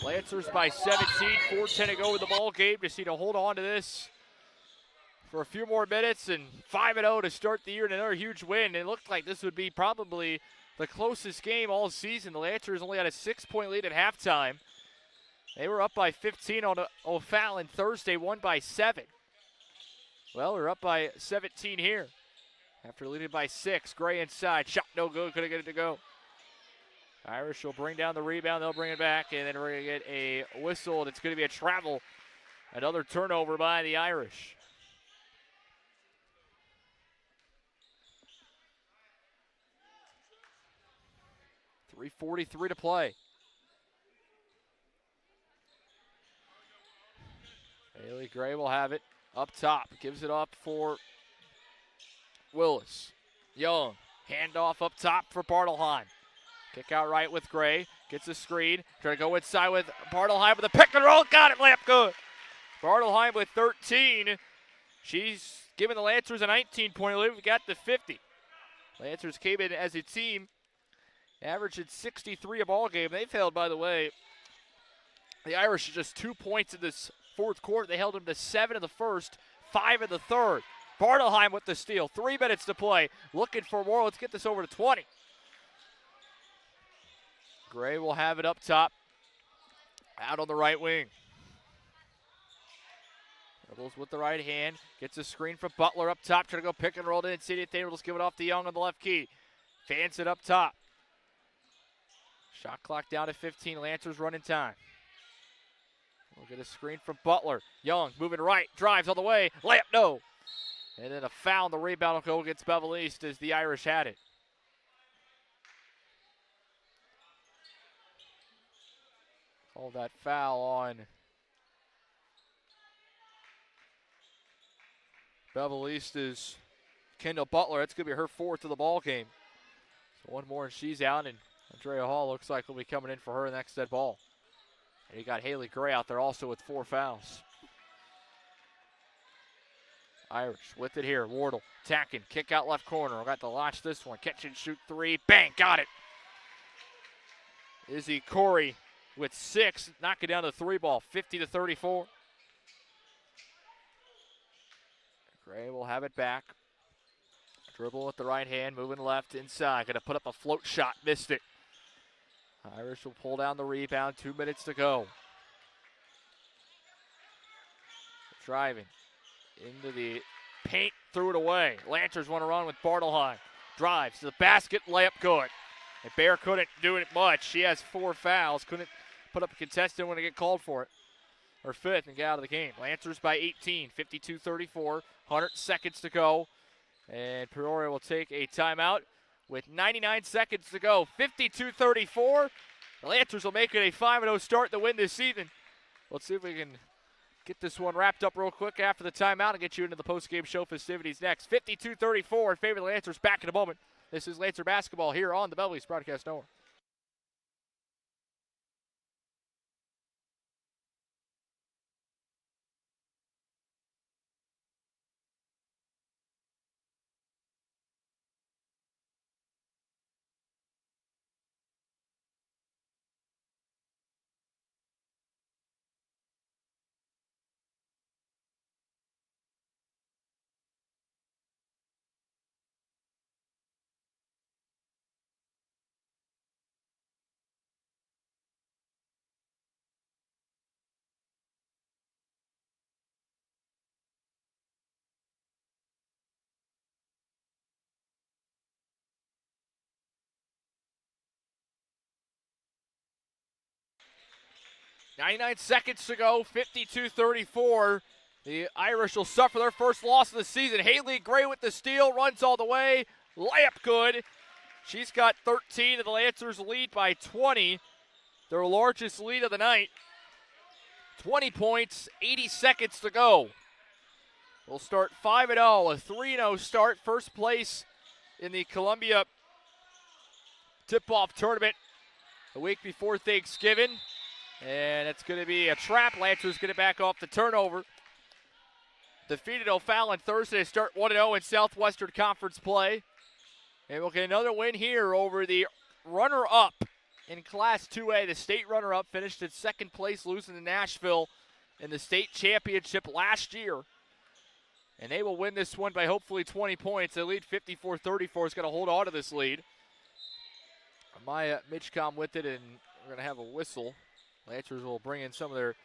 Lancers by 17, 4:10 to go with the ball game. Just need to hold on to this for a few more minutes, and 5-0 to start the year and another huge win. It looked like this would be probably the closest game all season. The Lancers only had a 6-point lead at halftime. They were up by 15 on O'Fallon Thursday, won by 7. Well, we're up by 17 here after leading by 6. Gray inside, shot no good, couldn't get it to go. Irish will bring down the rebound, they'll bring it back, and then we're going to get a whistle, and it's going to be a travel. Another turnover by the Irish. .343 to play. Haley Gray will have it up top, gives it up for Willis. Young, handoff up top for Bartelheim. Kick out right with Gray. Gets a screen. Trying to go inside with Bartelheim with a pick and roll. Got it. Layup good. Bartelheim with 13. She's giving the Lancers a 19-point lead. We got the 50. Lancers came in as a team, averaging 63 a ball game. They've held, by the way, the Irish just 2 points in this fourth quarter. They held them to 7 in the first, 5 in the third. Bartelheim with the steal. 3 minutes to play. Looking for more. Let's get this over to 20. Gray will have it up top, out on the right wing. Dribbles with the right hand, gets a screen from Butler up top, trying to go pick and roll in. City at the table, just give it off to Young on the left key. Fans it up top. Shot clock down to 15, Lancers running time. We'll get a screen from Butler. Young moving right, drives all the way, layup no. And then a foul on the rebound will go against Belleville East as the Irish had it. Called that foul on Belleville East's Kendall Butler. That's going to be her 4th of the ball game. So one more and she's out, and Andrea Hall looks like will be coming in for her next dead ball. And you got Haley Gray out there also with 4 fouls. Irish with it here. Wardle attacking, kick out left corner. I've got to launch this one. Catch and shoot 3. Bang, got it. Izzy Corey with 6, knocking down the 3 ball, 50-34. Gray will have it back. Dribble with the right hand, moving left inside. Going to put up a float shot, missed it. Irish will pull down the rebound, 2 minutes to go. Driving into the paint, threw it away. Lancers want to run with Bartelheim. Drives to the basket, layup good. And Bear couldn't do it much. She has 4 fouls, couldn't put up a contestant when they get called for it. Or 5th and get out of the game. Lancers by 18, 52-34, 100 seconds to go. And Peoria will take a timeout with 99 seconds to go. 52-34. The Lancers will make it a 5-0 start to win this season. Let's see if we can get this one wrapped up real quick after the timeout and get you into the post-game show festivities next. 52-34 in favor of the Lancers. Back in a moment. This is Lancer basketball here on the Belleville East Broadcast Network. .99 seconds to go, 52-34. The Irish will suffer their first loss of the season. Haley Gray with the steal, runs all the way, layup good. She's got 13, and the Lancers lead by 20, their largest lead of the night. 20 points, 80 seconds to go. We'll start 5-0, a 3-0 start, first place in the Columbia tip-off tournament the week before Thanksgiving. And it's going to be a trap. Lancers get it back off the turnover. Defeated O'Fallon Thursday to start 1-0 in Southwestern Conference play. And we'll get another win here over the runner-up in Class 2A. The state runner-up finished in 2nd place, losing to Nashville in the state championship last year. And they will win this one by hopefully 20 points. They lead 54-34. Is going to hold on to this lead. Maya Mitchcom with it, and we're going to have a whistle. Lancers will bring in some of their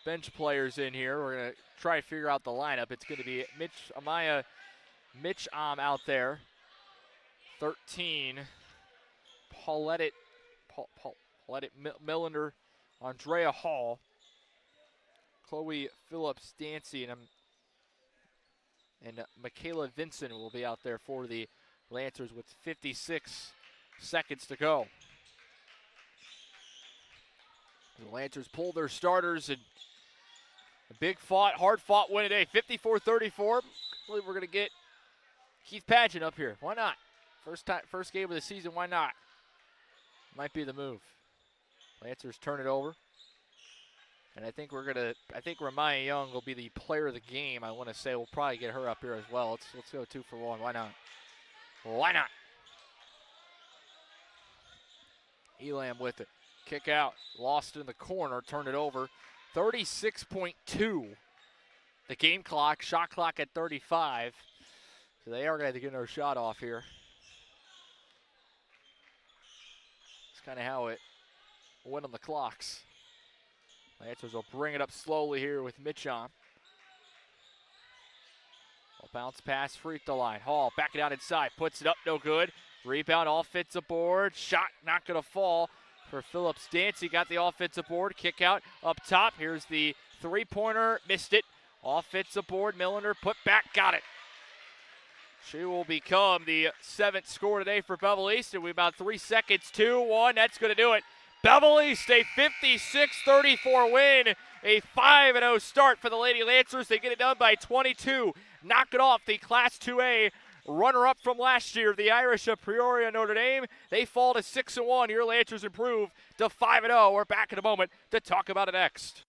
bench players in here. We're going to try to figure out the lineup. It's going to be Amaya Mitcham out there. 13, Paulette Millender, Andrea Hall, Chloe Phillips Dancy, and Michaela Vinson will be out there for the Lancers with 56 seconds to go. The Lancers pull their starters, and a big hard-fought win today, 54-34. I believe we're going to get Keith Padgett up here. Why not? First game of the season, why not? Might be the move. Lancers turn it over. And I think Ramaya Young will be the player of the game. I want to say we'll probably get her up here as well. Let's go 2 for 1. Why not? Why not? Elam with it. Kick out. Lost in the corner. Turned it over. 36.2. The game clock. Shot clock at 35. So they are going to have to get their shot off here. It's kind of how it went on the clocks. Lancers will bring it up slowly here with Mitcham. Bounce pass, free throw line. Hall back it out inside, puts it up, no good. Rebound, offensive board. Shot not going to fall for Phillips Dancy. Got the offensive board. Kick out up top. Here's the three-pointer. Missed it. Offensive board. Millender put back. Got it. She will become the 7th score today for Belleville East. And we about 3 seconds. 2-1. That's going to do it. Belleville East, a 56-34 win, a 5-0 start for the Lady Lancers. They get it done by 22, knock it off the Class 2A runner-up from last year, the Irish of Peoria, Notre Dame. They fall to 6-1. Your Lancers improve to 5-0. We're back in a moment to talk about it next.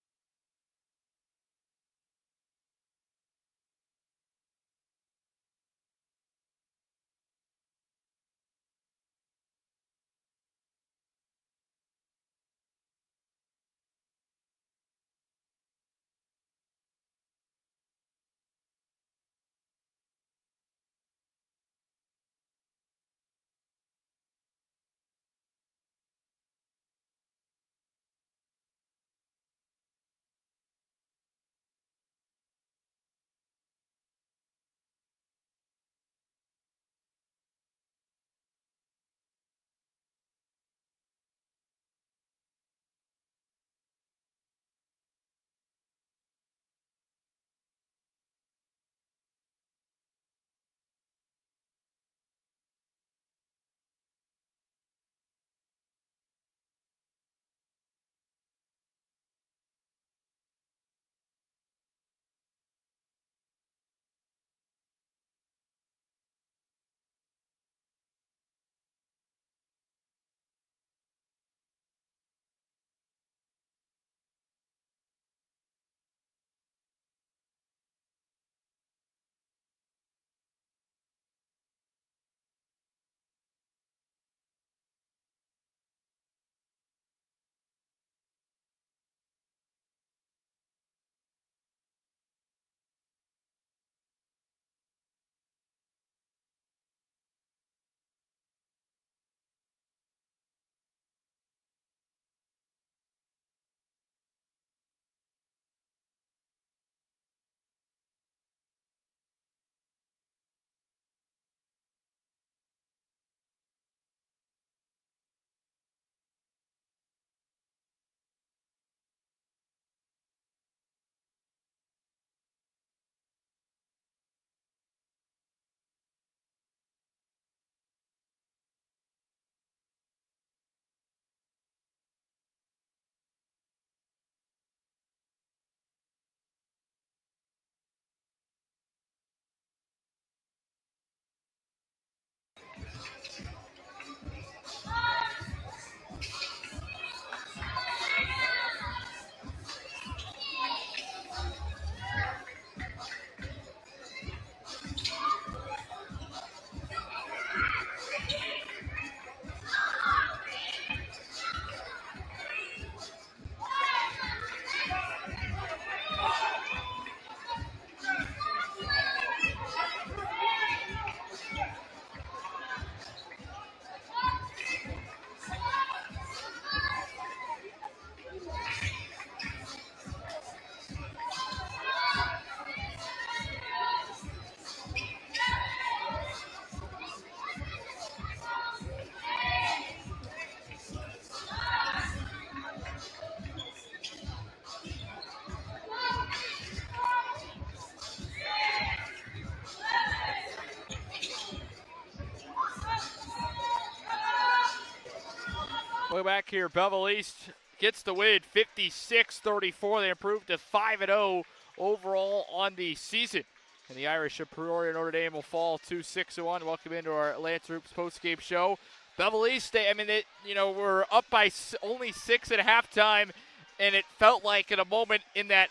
Way back here, Belleville East gets the win, 56-34. They improved to 5-0 overall on the season. And the Irish of Peoria Notre Dame will fall to 6-1. Welcome into our Lance Hoops postgame show. Belleville East, we're up by only 6 at halftime, and it felt like in a moment in that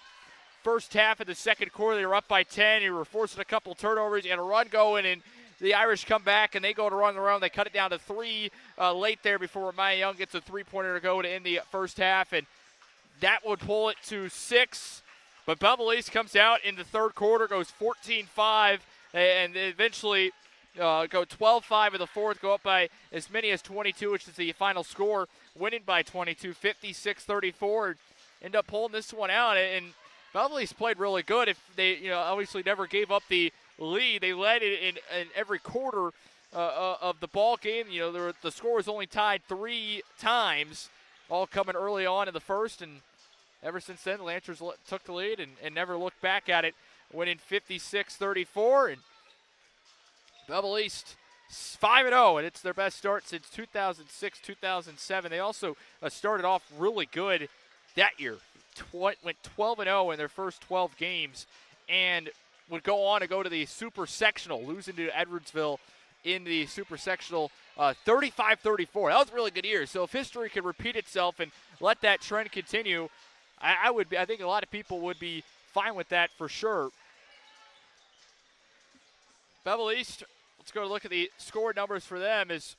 first half of the second quarter, they were up by 10. You were forcing a couple turnovers. You had a run going, and the Irish come back, and they go to run the round. They cut it down to 3 late there before Maya Young gets a three-pointer to go to end the first half, and that would pull it to 6. But Belleville East comes out in the third quarter, goes 14-5, and they eventually go 12-5 in the fourth, go up by as many as 22, which is the final score, winning by 22, 56-34, end up pulling this one out. And Belleville East played really good. If they, obviously never gave up the lead. They led it in every quarter of the ball game. The score was only tied 3 times, all coming early on in the first, and ever since then, the Lancers took the lead and never looked back at it, winning 56-34. And Belleville East 5-0, and it's their best start since 2006, 2007. They also started off really good that year. Went 12-0 in their first 12 games, and would go on to go to the Super Sectional, losing to Edwardsville in the Super Sectional 35-34. That was a really good year. So if history could repeat itself and let that trend continue, I think a lot of people would be fine with that for sure. Belleville East, let's go look at the score numbers for them, as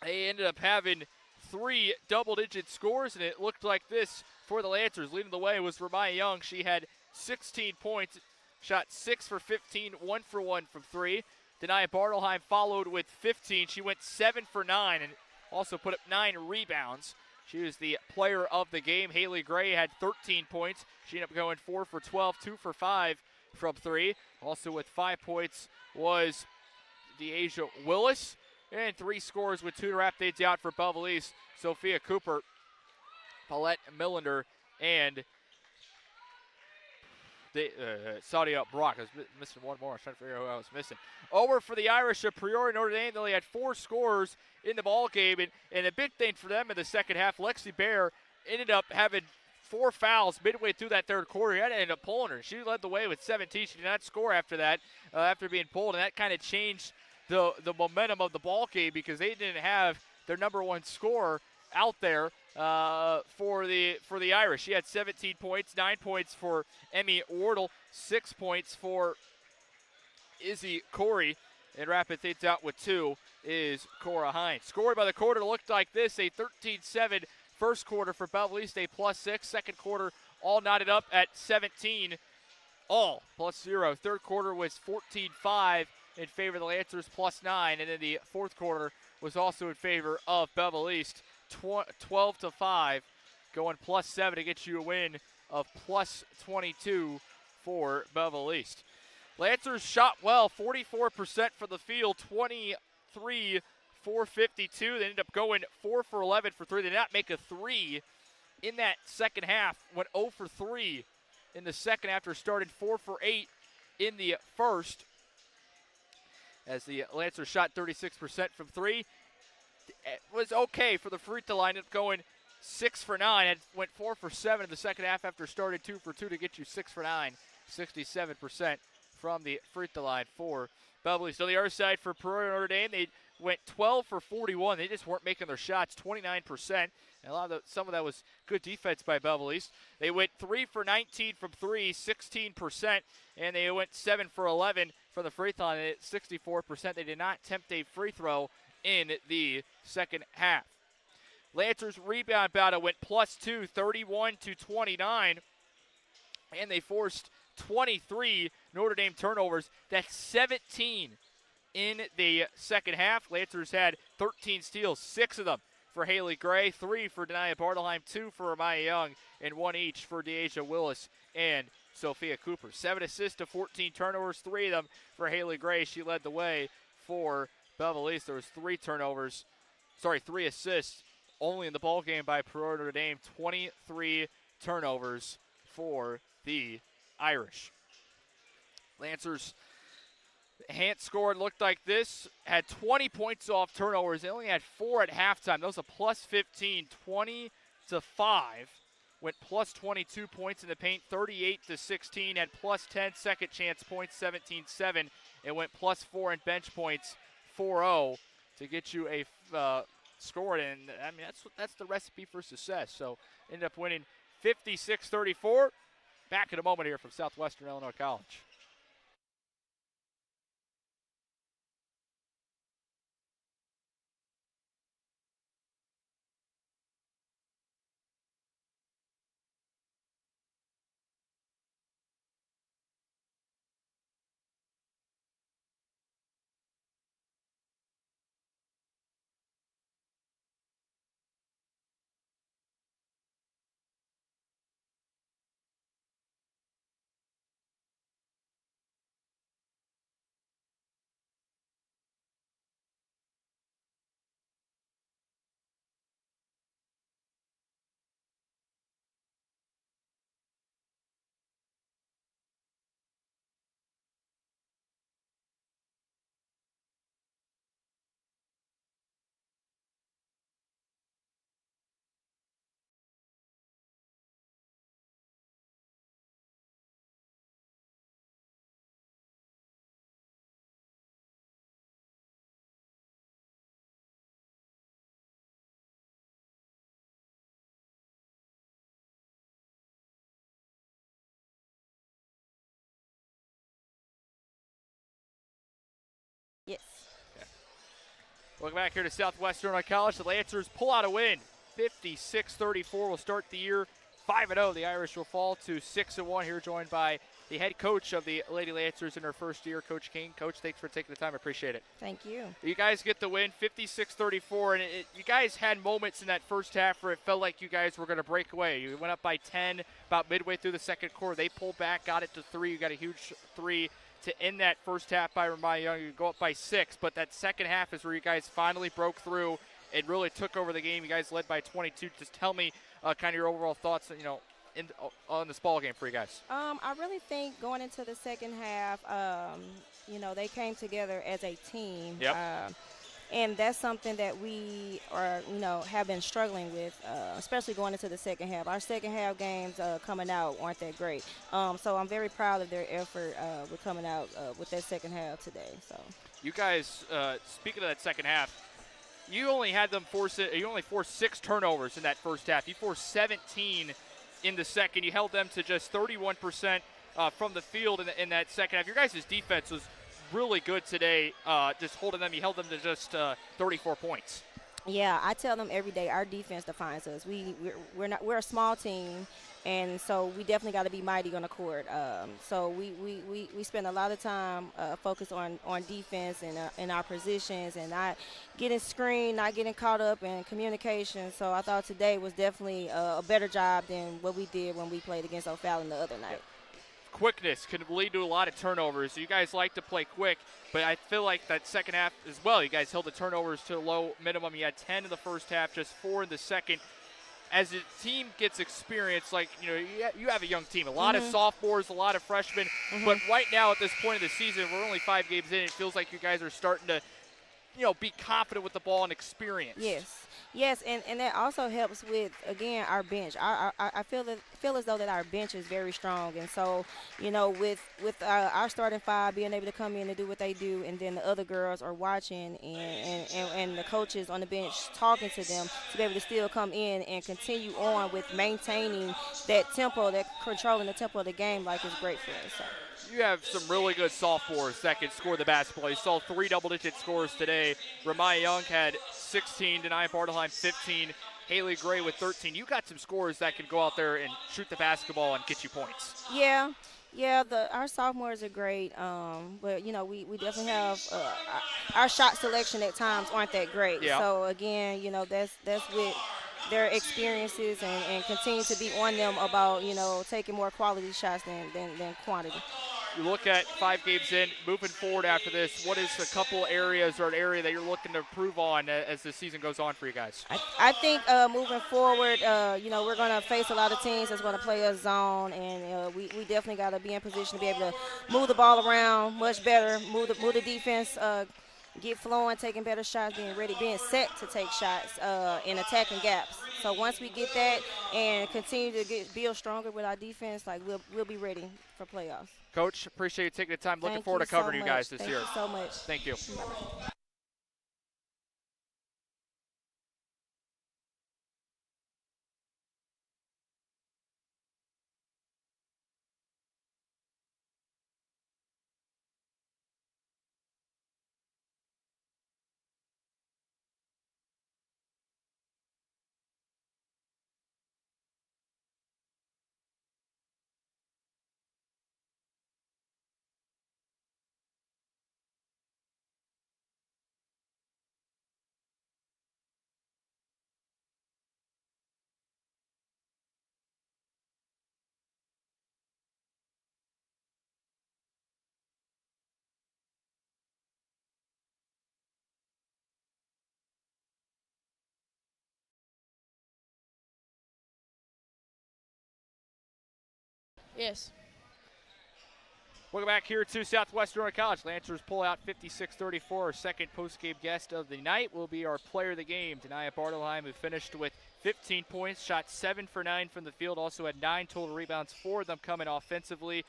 they ended up having 3 double-digit scores, and it looked like this for the Lancers. Leading the way was Ramaya Young. She had 16 points, shot 6 for 15, 1 for 1 from 3. Denia Bartelheim followed with 15. She went 7 for 9 and also put up 9 rebounds. She was the player of the game. Haley Gray had 13 points. She ended up going 4 for 12, 2 for 5 from 3. Also with 5 points was Deasia Willis. And 3 scores with 2 to wrap things out for Belleville East. Sophia Cooper, Paulette Millender, and Sadia Brock. I was missing one more. I was trying to figure out who I was missing. Over for the Irish of Peoria Notre Dame. They only had 4 scores in the ball game, and a big thing for them in the second half, Lexi Bear ended up having 4 fouls midway through that third quarter. He had to end up pulling her. She led the way with 17. She did not score after that, after being pulled, and that kind of changed the momentum of the ball game, because they didn't have their number 1 scorer out there for the Irish. She had 17 points, 9 points for Emmy Wardle, 6 points for Izzy Corey, and wrapping things out with 2 is Cora Hines. Scored by the quarter looked like this: a 13-7 first quarter for Belleville East, a +6. Second quarter all knotted up at 17, all +0. Third quarter was 14-5 in favor of the Lancers, +9, and then the fourth quarter was also in favor of Belleville East, 12-5, going +7 to get you a win of +22 for Belleville East. Lancers shot well, 44% for the field, 23 for 52. They ended up going 4 for 11 for 3. They did not make a 3 in that second half. Went 0 for 3 in the second after starting 4 for 8 in the first. As the Lancers shot 36% from 3. It was okay for the free throw line, up going 6 for 9. It went 4 for 7 in the second half after starting 2 for 2 to get you 6 for 9. 67% from the free throw line for Belleville. So the other side for Peoria Notre Dame, they went 12 for 41. They just weren't making their shots, 29%. And some of that was good defense by Belleville East. They went 3 for 19 from 3, 16%, and they went 7 for 11 from the free throw line at 64%. They did not attempt a free throw in the second half. Lancers rebound battle went +2, 31-29, and they forced 23 Notre Dame turnovers. That's 17 in the second half. Lancers had 13 steals, 6 of them for Haley Gray, 3 for Denia Bartelheim, 2 for Ramaya Young, and 1 each for Deasia Willis and Sophia Cooper. 7 assists to 14 turnovers, 3 of them for Haley Gray. She led the way for Belleville East. There was 3 assists only in the ball game by Peoria Notre Dame. 23 turnovers for the Irish. Lancers Hant scored, looked like this, had 20 points off turnovers. They only had 4 at halftime. That was a +15, 20-5. Went +22 points in the paint, 38-16. Had +10 second chance points, 17-7. It went +4 in bench points, 4-0 to get you a score. And I mean, that's the recipe for success. So ended up winning 56-34. Back in a moment here from Southwestern Illinois College. Welcome back here to Southwestern on College. The Lancers pull out a win. 56-34 will start the year 5-0. The Irish will fall to 6-1 here, joined by the head coach of the Lady Lancers in her first year, Coach King. Coach, thanks for taking the time. I appreciate it. Thank you. You guys get the win, 56-34, and you guys had moments in that first half where it felt like you guys were going to break away. You went up by 10 about midway through the second quarter. They pulled back, got it to 3. You got a huge 3 to end that first half by Ramaya Young. You go up by 6, but that second half is where you guys finally broke through and really took over the game. You guys led by 22. Just tell me kind of your overall thoughts, on this ball game for you guys. I really think going into the second half, they came together as a team. Yep. And that's something that we have been struggling with, especially going into the second half. Our second half games coming out aren't that great. So I'm very proud of their effort with coming out with that second half today. So you guys, speaking of that second half, you only had them forced 6 turnovers in that first half. You forced 17 in the second. You held them to just 31% from the field in that second half. Your guys' defense was really good today, just holding them. You held them to just 34 points. Yeah, I tell them every day our defense defines us. We're a small team, and so we definitely got to be mighty on the court. So we spend a lot of time focused on defense and in our positions and not getting screened, not getting caught up in communication. So I thought today was definitely a better job than what we did when we played against O'Fallon the other night. Quickness can lead to a lot of turnovers. You guys like to play quick, but I feel like that second half as well, you guys held the turnovers to a low minimum. You had 10 in the first half, just 4 in the second. As the team gets experience, you have a young team, a lot of sophomores, a lot of freshmen, but right now at this point of the season, we're only 5 games in, it feels like you guys are starting to, be confident with the ball and experience. Yes, and that also helps with, again, our bench. I feel as though that our bench is very strong, and so with our starting 5 being able to come in and do what they do, and then the other girls are watching and the coaches on the bench talking to them to be able to still come in and continue on with maintaining that tempo, that controlling the tempo of the game, like is great for us. So. You have some really good sophomores that can score the basketball. You saw 3 double-digit scores today. Ramaya Young had 16, Denia Bartelheim 15, Haley Gray with 13. You got some scores that can go out there and shoot the basketball and get you points. Yeah, our sophomores are great, but we definitely have our shot selection at times aren't that great. Yeah. So again, that's with their experiences and continue to be on them about taking more quality shots than quantity. You look at 5 games in, moving forward after this, what is a couple areas or an area that you're looking to improve on as the season goes on for you guys? I think moving forward, we're going to face a lot of teams that's going to play a zone, and we definitely got to be in position to be able to move the ball around much better, move the defense, get flowing, taking better shots, being ready, being set to take shots and attacking gaps. So once we get that and continue to build stronger with our defense, we'll be ready for playoffs. Coach, appreciate you taking the time. Looking Thank forward you to covering so you guys much. this year. Thank you so much. Thank you. Bye-bye. Yes. Welcome back here to Southwestern College. Lancers pull out 56-34. Our second post-game guest of the night will be our player of the game, Denia Bartelheim, who finished with 15 points, shot 7 for 9 from the field, also had 9 total rebounds, 4 of them coming offensively,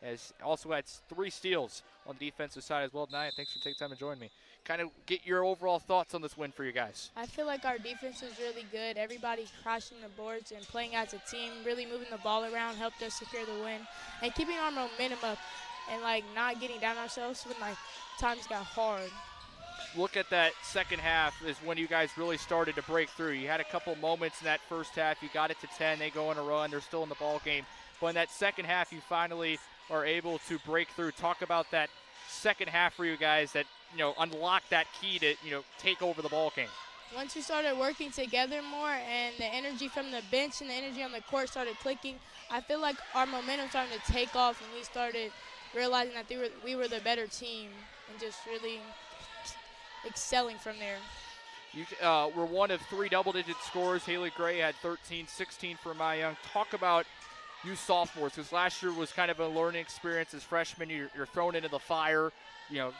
as also had 3 steals on the defensive side as well. Denia, thanks for taking time to join me. Kind of get your overall thoughts on this win for you guys. I feel like our defense was really good. Everybody crashing the boards and playing as a team, really moving the ball around helped us secure the win. And keeping our momentum up and, not getting down ourselves when, times got hard. look at that second half is when you guys really started to break through. You had a couple moments in that first half. You got it to 10. They go on a run. They're still in the ball game. But in that second half, you finally are able to break through. Talk about that second half for you guys that, unlocked that key to, take over the ball game. Once we started working together more and the energy from the bench and the energy on the court started clicking, I feel like our momentum started to take off and we started realizing that we were the better team and just really excelling from there. You were one of 3 double-digit scorers. Haley Gray had 13, 16 for Maya Young. Talk about you sophomores, because last year was kind of a learning experience as freshmen. You're thrown into the fire,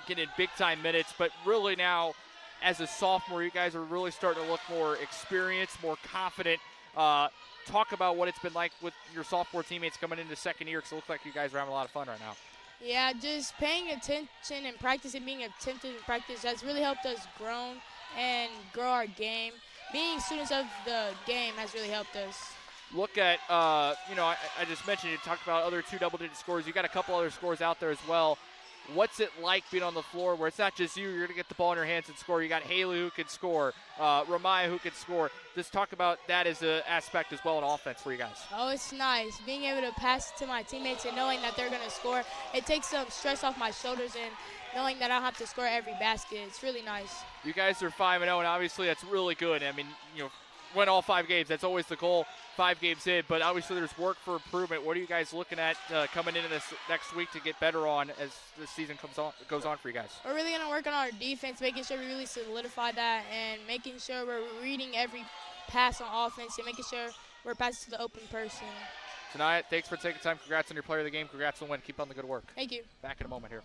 getting big-time minutes. But really now, as a sophomore, you guys are really starting to look more experienced, more confident. Talk about what it's been like with your sophomore teammates coming into second year, because it looks like you guys are having a lot of fun right now. Yeah, just paying attention in practice and being attentive in practice has really helped us grow our game. Being students of the game has really helped us. Look at, I just mentioned you talked about other 2 double-digit scores. You got a couple other scores out there as well. What's it like being on the floor where it's not just you're going to get the ball in your hands and score. You got Haley who can score, Ramaya who can score. Just talk about that as an aspect as well in offense for you guys. Oh, it's nice. Being able to pass to my teammates and knowing that they're going to score, it takes some stress off my shoulders and knowing that I don't have to score every basket. It's really nice. You guys are 5-0, and obviously that's really good. I mean, win all 5 games. That's always the goal, 5 games in. But obviously there's work for improvement. What are you guys looking at coming into this next week to get better on as the season goes on for you guys? We're really going to work on our defense, making sure we really solidify that and making sure we're reading every pass on offense and making sure we're passing to the open person. Tonight, thanks for taking time. Congrats on your player of the game. Congrats on the win. Keep on the good work. Thank you. Back in a moment here.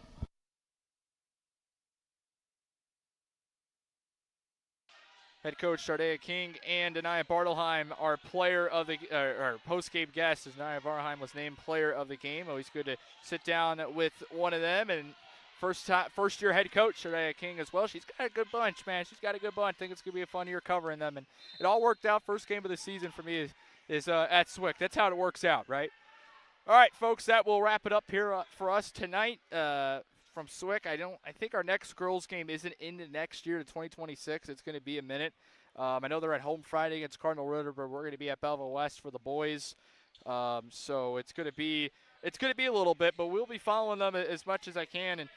Head coach Shardea King and Anaya Bartelheim are player of the or post-game guests, as Anaya Bartelheim was named player of the game. Always good to sit down with one of them. And first-year head coach Shardea King as well. She's got a good bunch, man. She's got a good bunch. I think it's going to be a fun year covering them. And it all worked out. First game of the season for me is at Swick. That's how it works out, right? All right, folks, that will wrap it up here for us tonight. From Swick. I think our next girls game isn't into next year to 2026. It's going to be a minute. I know they're at home Friday against Cardinal Ritter, but we're going to be at Belleville West for the boys. So it's going to be a little bit, but we'll be following them as much as I can. And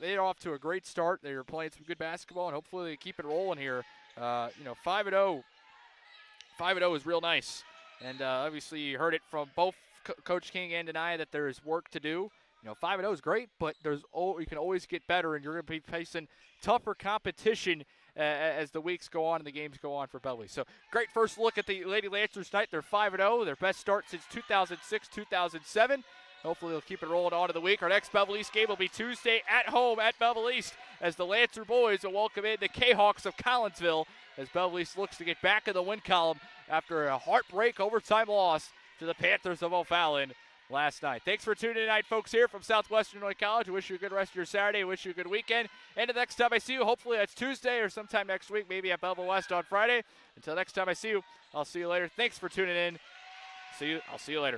they're off to a great start. They're playing some good basketball, and hopefully they keep it rolling here. 5-0 is real nice. And obviously you heard it from both Coach King and Anaya that there is work to do. 5-0 is great, but you can always get better, and you're going to be facing tougher competition as the weeks go on and the games go on for Belleville. So great first look at the Lady Lancers tonight. They're 5-0, their best start since 2006-2007. Hopefully they'll keep it rolling on to the week. Our next Belleville East game will be Tuesday at home at Belleville East as the Lancer boys will welcome in the K-Hawks of Collinsville as Belleville East looks to get back in the win column after a heartbreak overtime loss to the Panthers of O'Fallon last night. Thanks for tuning in tonight, folks, here from Southwestern Illinois College. I wish you a good rest of your Saturday. Wish you a good weekend. And the next time I see you, hopefully that's Tuesday or sometime next week, maybe at Belleville West on Friday. Until next time I see you, I'll see you later. Thanks for tuning in. I'll see you later.